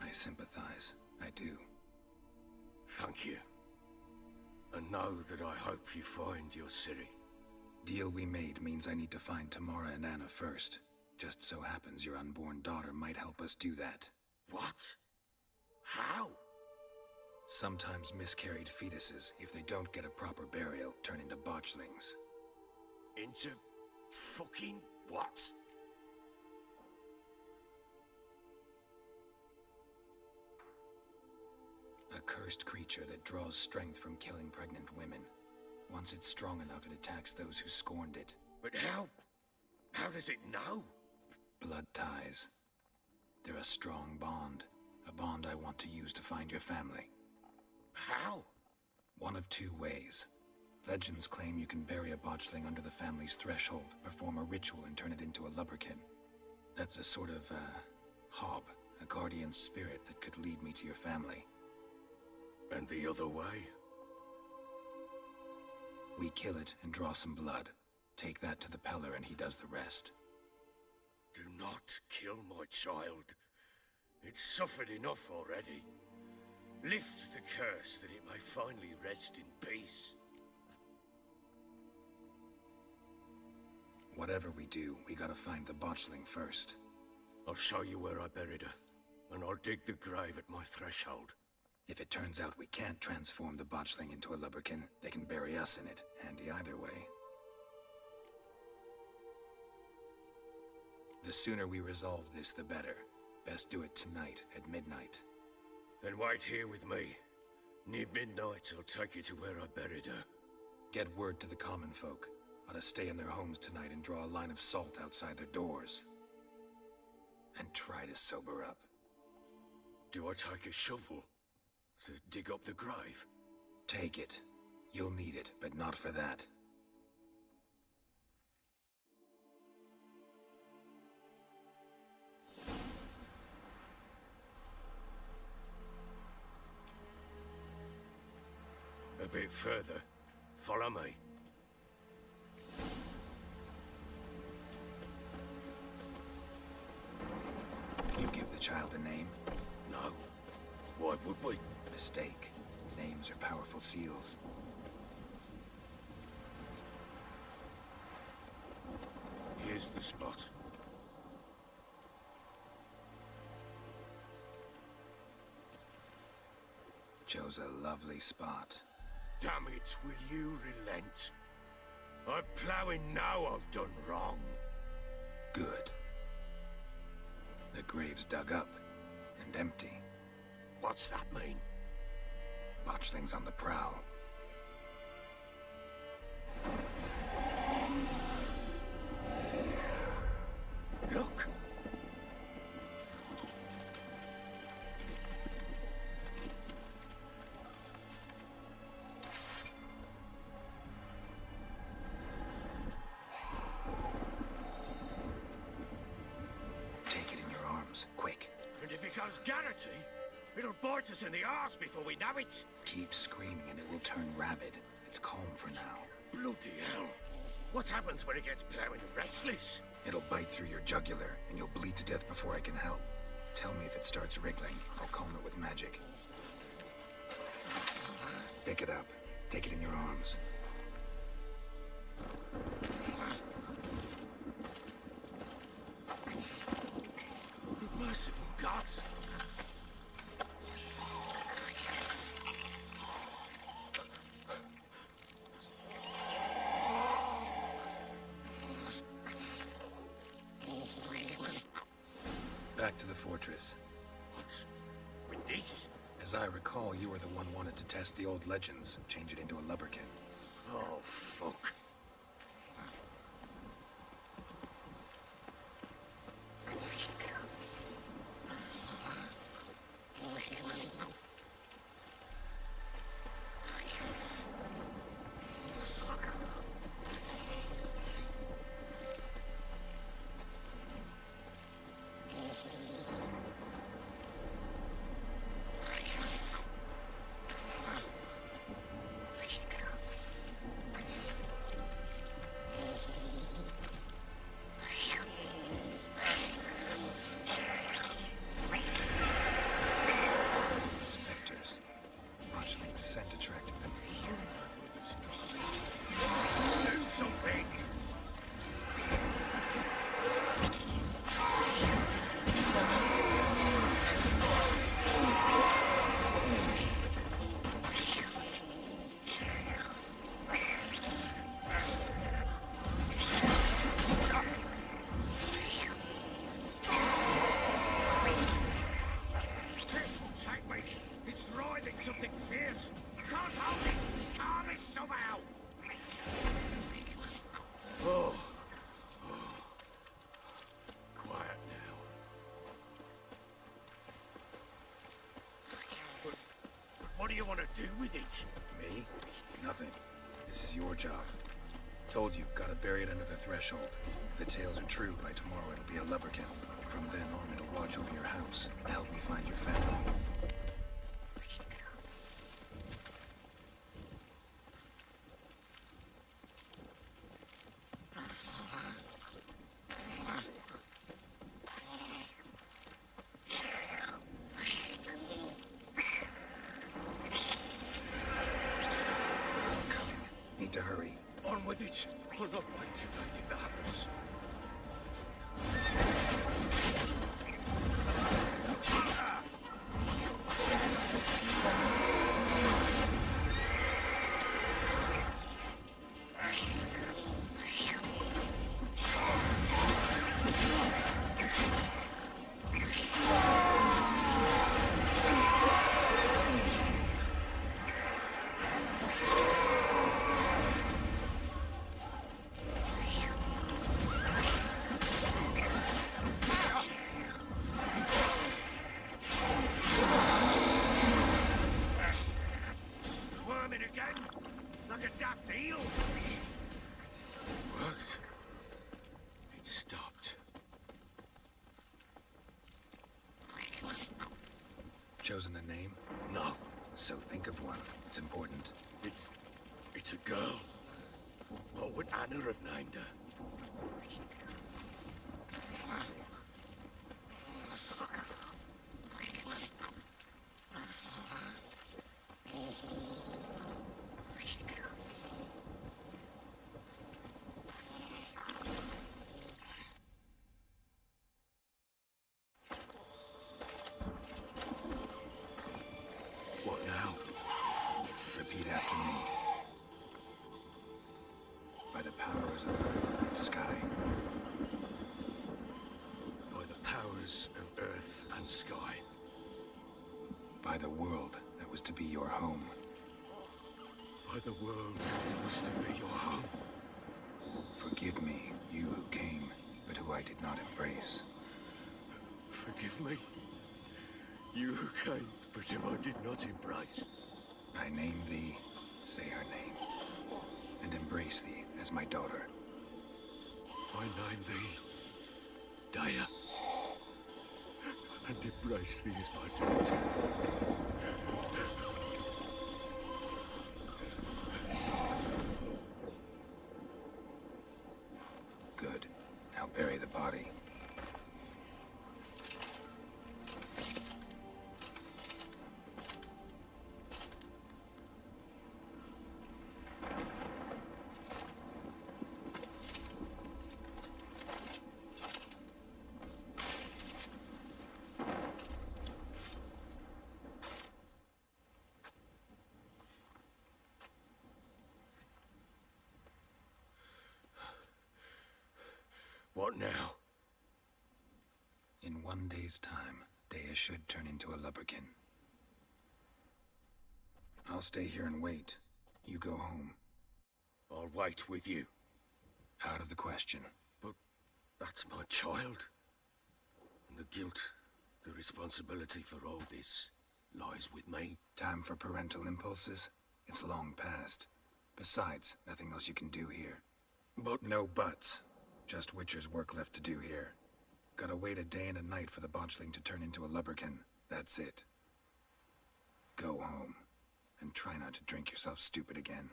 [SPEAKER 4] I sympathize. I do.
[SPEAKER 2] Thank you. And know that I hope you find your Ciri.
[SPEAKER 4] Deal we made means I need to find Tamara and Anna first. Just so happens your unborn daughter might help us do that.
[SPEAKER 2] What? How?
[SPEAKER 4] Sometimes miscarried fetuses, if they don't get a proper burial, turn into botchlings.
[SPEAKER 2] Into fucking what?
[SPEAKER 4] A cursed creature that draws strength from killing pregnant women. Once it's strong enough, it attacks those who scorned it.
[SPEAKER 2] But how? How does it know?
[SPEAKER 4] Blood ties. They're a strong bond. A bond I want to use to find your family.
[SPEAKER 2] How?
[SPEAKER 4] One of two ways. Legends claim you can bury a botchling under the family's threshold, perform a ritual and turn it into a lubberkin. That's a sort of, hob, a guardian spirit that could lead me to your family.
[SPEAKER 2] And the other way?
[SPEAKER 4] We kill it and draw some blood. Take that to the Peller and he does the rest.
[SPEAKER 2] Do not kill my child. It's suffered enough already. Lift the curse that it may finally rest in peace.
[SPEAKER 4] Whatever we do, we gotta find the botchling first.
[SPEAKER 2] I'll show you where I buried her, and I'll dig the grave at my threshold.
[SPEAKER 4] If it turns out we can't transform the botchling into a lubberkin, they can bury us in it. Handy either way. The sooner we resolve this, the better. Best do it tonight, at midnight.
[SPEAKER 2] Then wait here with me. Near midnight, I'll take you to where I buried her.
[SPEAKER 4] Get word to the common folk. Ought to stay in their homes tonight and draw a line of salt outside their doors. And try to sober up.
[SPEAKER 2] Do I take a shovel to dig up the grave?
[SPEAKER 4] Take it. You'll need it, but not for that.
[SPEAKER 2] A bit further. Follow me.
[SPEAKER 4] You give the child a name?
[SPEAKER 2] No. Why would we?
[SPEAKER 4] Mistake. Names are powerful seals.
[SPEAKER 2] Here's the spot.
[SPEAKER 4] Chose a lovely spot.
[SPEAKER 2] Damn it, will you relent? I'm ploughing now I've done wrong.
[SPEAKER 4] Good. The grave's dug up and empty.
[SPEAKER 2] What's that mean?
[SPEAKER 4] Botchling's on the prowl.
[SPEAKER 2] Look!
[SPEAKER 4] Take it in your arms, quick.
[SPEAKER 2] And if he goes Garrity, It'll bite us in the arse before we know it.
[SPEAKER 4] Keep screaming and it will turn rabid. It's calm for now.
[SPEAKER 2] Bloody hell. What happens when it gets plowing restless?
[SPEAKER 4] It'll bite through your jugular, and you'll bleed to death before I can help. Tell me if it starts wriggling. I'll calm it with magic. Pick it up. Take it in your arms.
[SPEAKER 2] Merciful gods!
[SPEAKER 4] Back to the fortress.
[SPEAKER 2] What? With this?
[SPEAKER 4] As I recall, you were the one wanted to test the old legends, change it into a lubberkin.
[SPEAKER 2] Oh, fuck.
[SPEAKER 4] Spectres. Rogeling's scent attracted them.
[SPEAKER 2] Do something! Take me! It's writhing something fierce! Can't hold it! Calm it somehow! Oh. Quiet now. But what do you want to do with it?
[SPEAKER 4] Me? Nothing. This is your job. Told you, gotta bury it under the threshold. If the tales are true, by tomorrow it'll be a lubberkin. From then on, it'll watch over your house and help me find your family. Coming. Need to hurry.
[SPEAKER 2] On with it! I'll not wait till they devour us. Squirming again? Like a daft eel? Worked. It stopped.
[SPEAKER 4] Chosen a name?
[SPEAKER 2] No,
[SPEAKER 4] So think of one. It's important.
[SPEAKER 2] it's a girl. What would Anna have named her? What now?
[SPEAKER 4] Repeat after me. By the powers of earth and sky.
[SPEAKER 2] By the powers of earth and sky.
[SPEAKER 4] By the world that was to be your home.
[SPEAKER 2] By the world that was to be your home.
[SPEAKER 4] Forgive me, you who came, but who I did not embrace.
[SPEAKER 2] Forgive me. You who came, but who I did not embrace.
[SPEAKER 4] I name thee, say her name, and embrace thee as my daughter.
[SPEAKER 2] I name thee Daya. and embrace thee as my daughter.
[SPEAKER 4] Good. Now bury the body.
[SPEAKER 2] What now?
[SPEAKER 4] In 1 day's time, Dea should turn into a lubberkin. I'll stay here and wait. You go home.
[SPEAKER 2] I'll wait with you.
[SPEAKER 4] Out of the question.
[SPEAKER 2] But that's my child. And the guilt, the responsibility for all this lies with me.
[SPEAKER 4] Time for parental impulses? It's long past. Besides, nothing else you can do here.
[SPEAKER 2] But
[SPEAKER 4] No buts. Just Witcher's work left to do here. Gotta wait a day and a night for the botchling to turn into a lubberkin. That's it. Go home. And try not to drink yourself stupid again.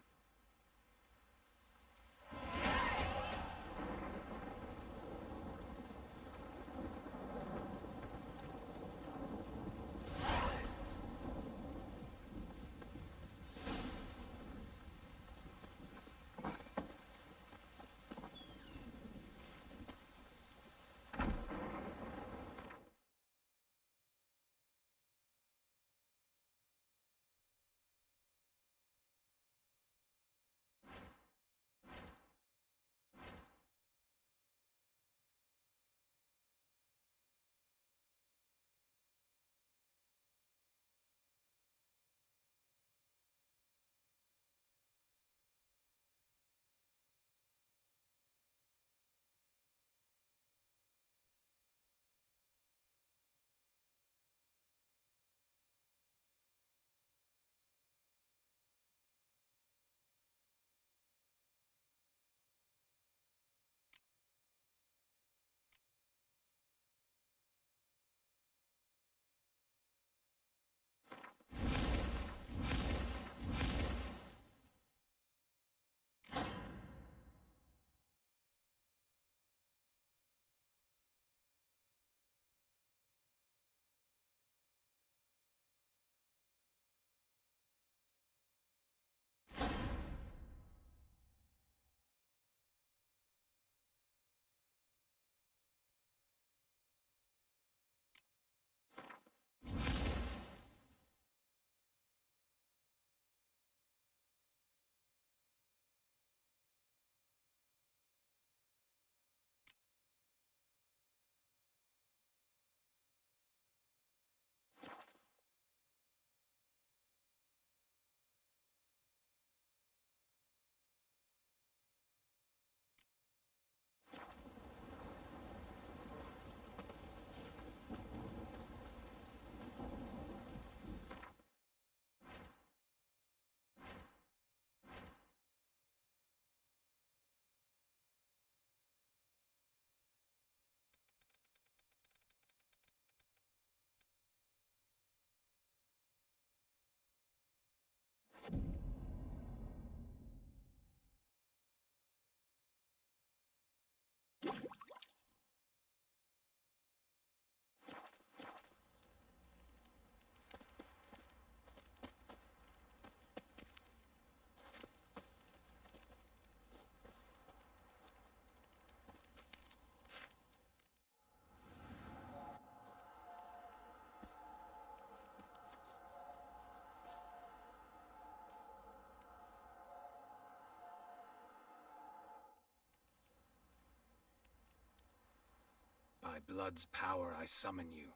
[SPEAKER 4] By blood's power I summon you.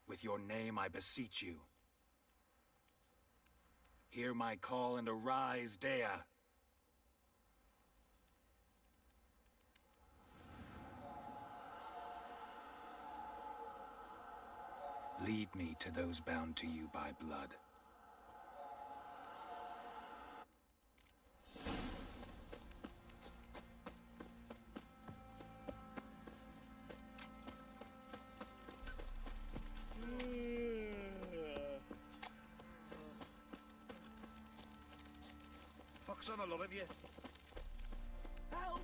[SPEAKER 4] With your name I beseech you. Hear my call and arise, Dea. Lead me to those bound to you by blood.
[SPEAKER 3] pox on the lot of you.
[SPEAKER 5] Help!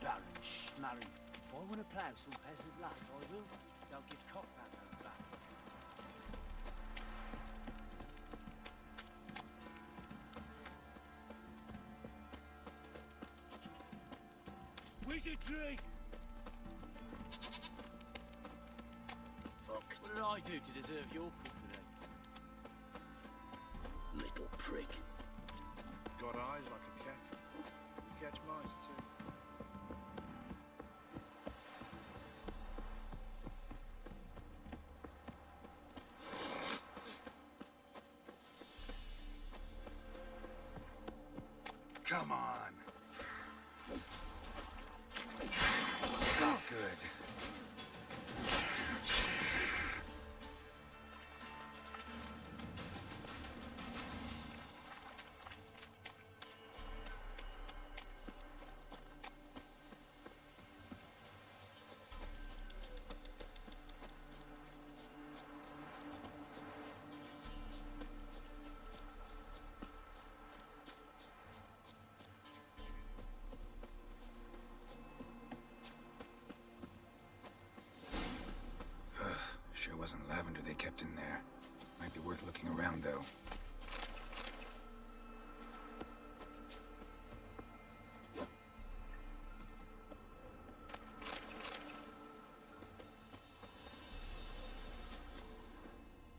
[SPEAKER 5] Baron Schmarren, if I want to plough some peasant lass, I will. Don't give cock back no back. Wizardry!
[SPEAKER 8] Fuck,
[SPEAKER 5] What did I do to deserve your company?
[SPEAKER 8] little prick.
[SPEAKER 3] Got eyes like a cat. You catch mice too.
[SPEAKER 4] Come on. Not good. Sure wasn't lavender they kept in there. Might be worth looking around, though.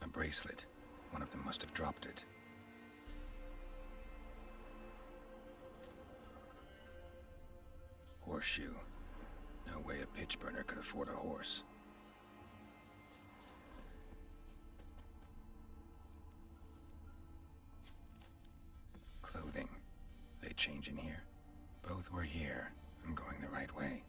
[SPEAKER 4] A bracelet. One of them must have dropped it. Horseshoe. No way a pitch burner could afford a horse. Clothing. They change in here? Both were here. I'm going the right way.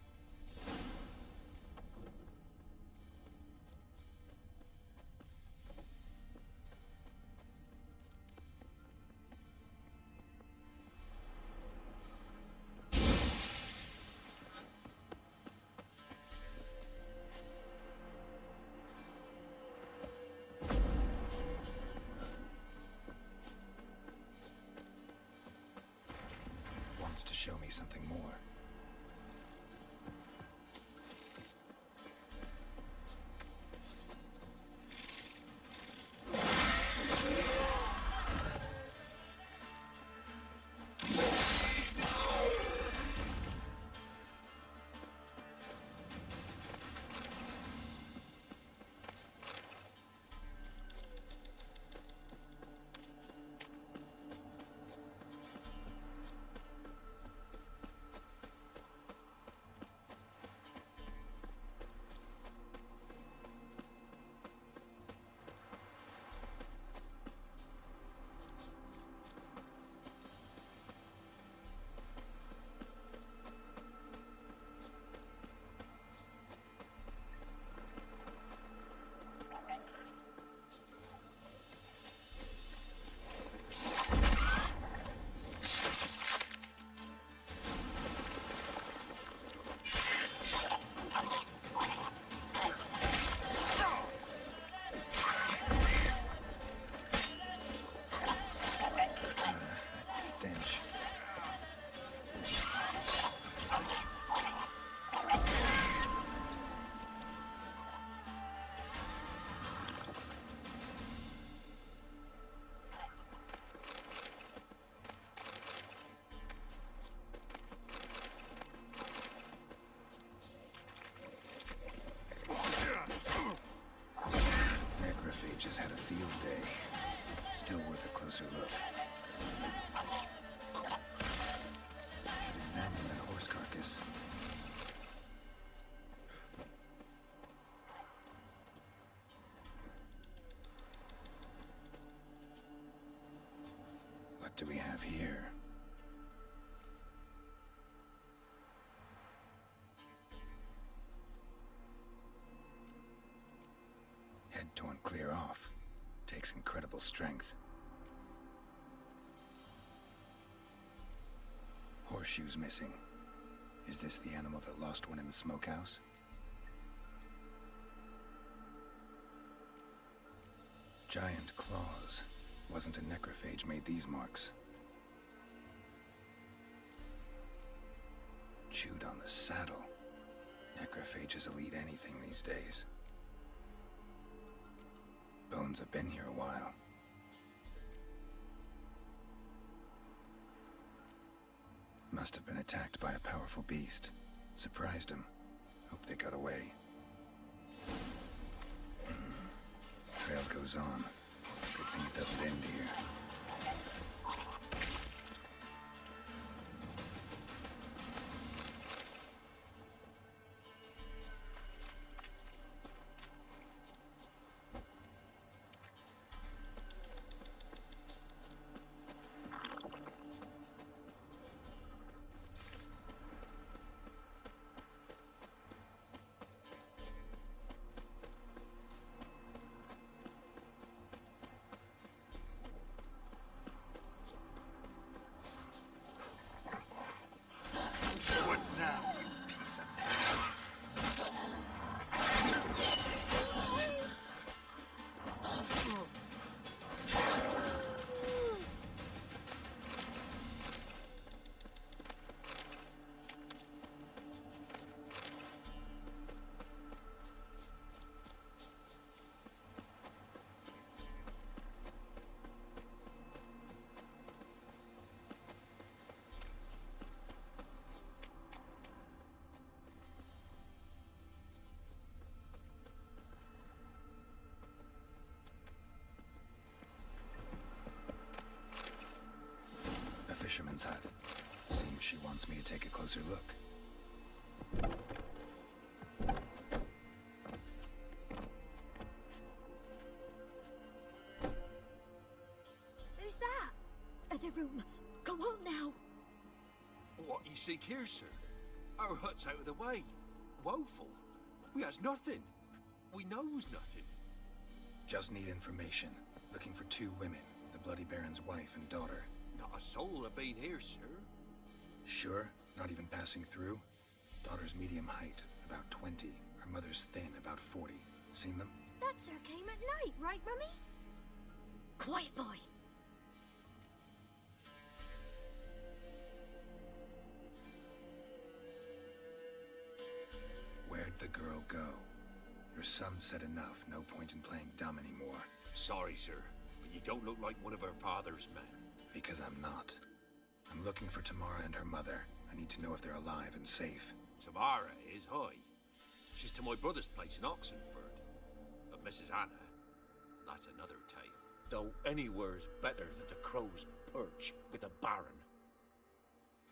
[SPEAKER 4] Wants to show me something more. Necrophages had a field day. Still worth a closer look. Should examine that horse carcass. What do we have here? Head torn clear off. Takes incredible strength. Horseshoes missing. Is this the animal that lost one in the smokehouse? Giant claws. Wasn't a necrophage made these marks. Chewed on the saddle. Necrophages will eat anything these days. Bones have been here a while. Must have been attacked by a powerful beast. Surprised him. Hope they got away. Trail goes on. Good thing it doesn't end here.
[SPEAKER 3] What now, you piece of
[SPEAKER 4] A fisherman's hut. Seems she wants me to take a closer look.
[SPEAKER 9] Who's that? The room. Go on now.
[SPEAKER 7] What you seek here, sir? Our hut's out of the way. Woeful. We has nothing. We knows nothing.
[SPEAKER 4] Just need information. Looking for 2 women. The Bloody Baron's wife and daughter.
[SPEAKER 7] Not a soul have been here, sir.
[SPEAKER 4] Sure? Not even passing through? Daughter's medium height, about 20. Her mother's thin, about 40. Seen them?
[SPEAKER 9] That sir came at night, right, Mummy? Quiet, boy.
[SPEAKER 4] Where'd the girl go? Your son said enough. No point in playing dumb anymore.
[SPEAKER 7] Sorry, sir, but you don't look like one of our father's men.
[SPEAKER 4] Because I'm not. I'm looking for Tamara and her mother. I need to know if they're alive and safe.
[SPEAKER 7] Tamara is high. She's to my brother's place in Oxenford. But Mrs. Anna, that's another tale. Though anywhere's better than the crow's perch with a baron.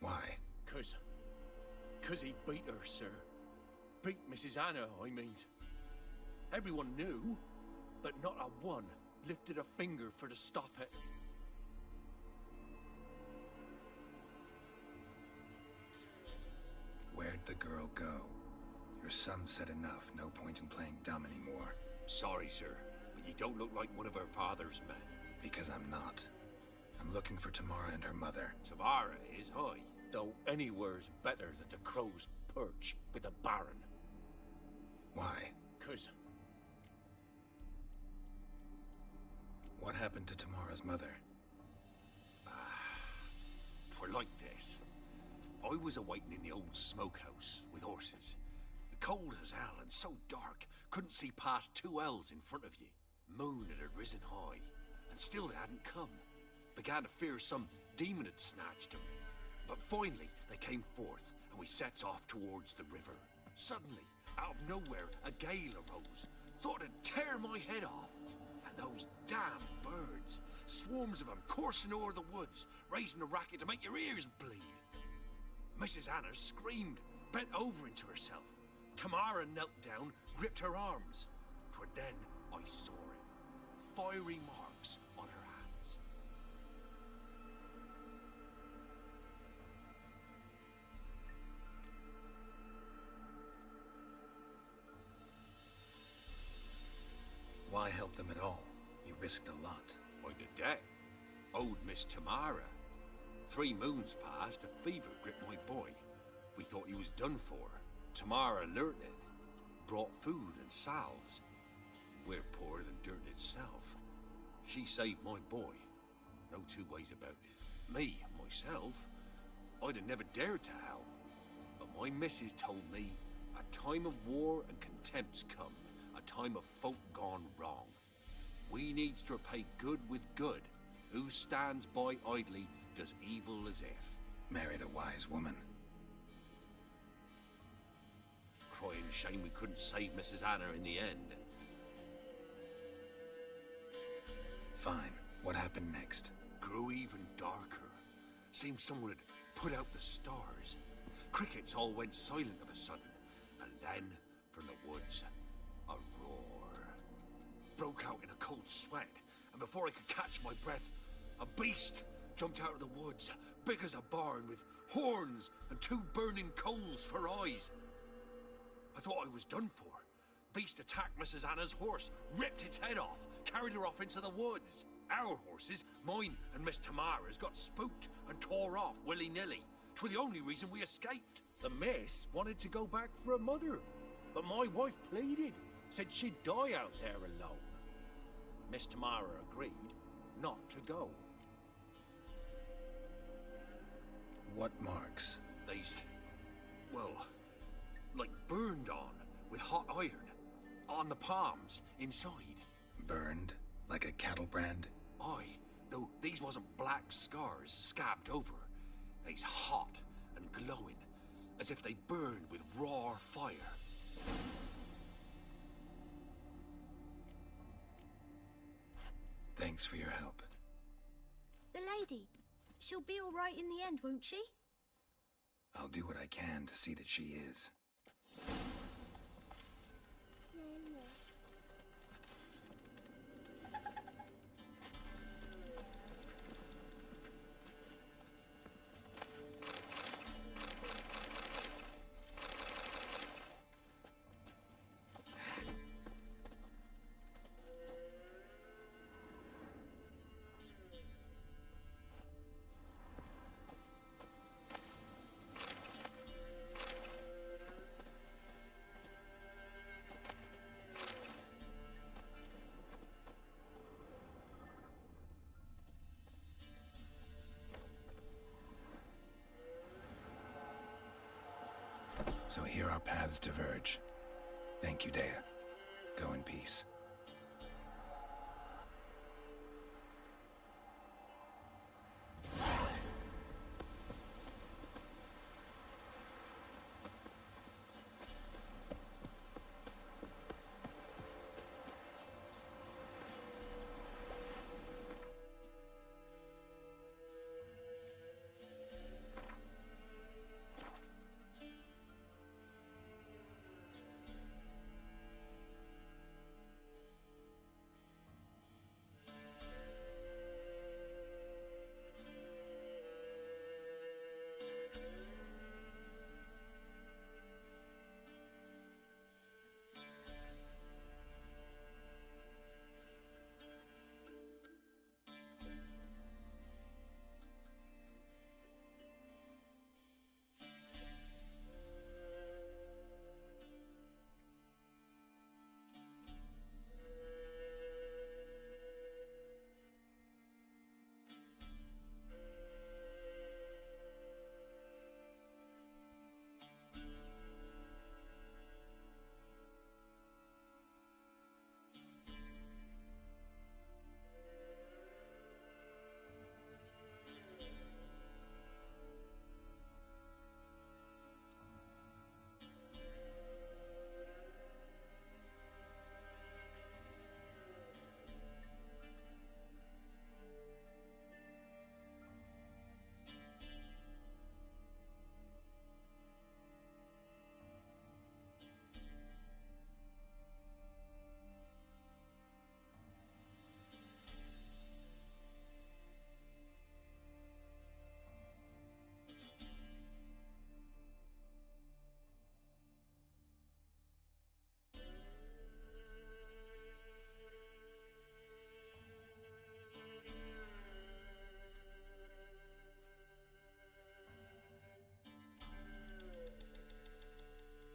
[SPEAKER 4] Why?
[SPEAKER 7] Cause he beat her, sir. Beat Mrs. Anna, I mean. Everyone knew, but not a one lifted a finger for to stop it.
[SPEAKER 4] Where'd the girl go? Your son said enough. No point in playing dumb anymore.
[SPEAKER 7] Sorry, sir, but you don't look like one of our father's men.
[SPEAKER 4] Because I'm not. I'm looking for Tamara and her mother.
[SPEAKER 7] Tamara is high, though anywhere's better than the crow's perch with a baron.
[SPEAKER 4] Why?
[SPEAKER 7] Cause
[SPEAKER 4] What happened to Tamara's mother?
[SPEAKER 7] we're like this. I was awaiting in the old smokehouse with horses. Cold as hell and so dark, couldn't see past 2 ells in front of you. Moon had risen high, and still they hadn't come. Began to fear some demon had snatched them. But finally, they came forth, and we sets off towards the river. Suddenly, out of nowhere, a gale arose. Thought it'd tear my head off. And those damn birds, swarms of them coursing o'er the woods, raising a racket to make your ears bleed. Mrs. Anna screamed, bent over into herself. Tamara knelt down, gripped her arms. 'Twere then I saw it. Fiery marks on her hands.
[SPEAKER 4] Why help them at all? You risked a lot.
[SPEAKER 7] I did that. Owed Miss Tamara. 3 moons passed, a fever gripped my boy. We thought he was done for. Tamara learnt it. Brought food and salves. We're poorer than dirt itself. She saved my boy. No 2 ways about it. Me, myself, I'd have never dared to help. But My missus told me a time of war and contempt's come, a time of folk gone wrong. We needs to repay good with good. Who stands by idly does evil as if.
[SPEAKER 4] Married a wise woman.
[SPEAKER 7] Crying shame we couldn't save Mrs. Anna in the end.
[SPEAKER 4] Fine. What happened next?
[SPEAKER 7] Grew even darker. Seemed someone had put out the stars. Crickets all went silent of a sudden. And then, from the woods, a roar. Broke out in a cold sweat, and before I could catch my breath, a beast jumped out of the woods, big as a barn, with horns and 2 burning coals for eyes. I thought I was done for. Beast attacked Mrs. Anna's horse, ripped its head off, carried her off into the woods. Our horses, mine and Miss Tamara's, got spooked and tore off willy-nilly. 'Twere the only reason we escaped. The miss wanted to go back for her mother, but my wife pleaded, said she'd die out there alone. Miss Tamara agreed not to go.
[SPEAKER 4] What marks?
[SPEAKER 7] They's, well, like burned on with hot iron. On the palms, inside.
[SPEAKER 4] Burned? Like a cattle brand?
[SPEAKER 7] Aye, though these wasn't black scars scabbed over. They's hot and glowing, as if they burned with raw fire.
[SPEAKER 4] Thanks for your help.
[SPEAKER 11] The lady. She'll be all right in the end, won't she?
[SPEAKER 4] I'll do what I can to see that she is. So here our paths diverge. Thank you, Dea. Go in peace.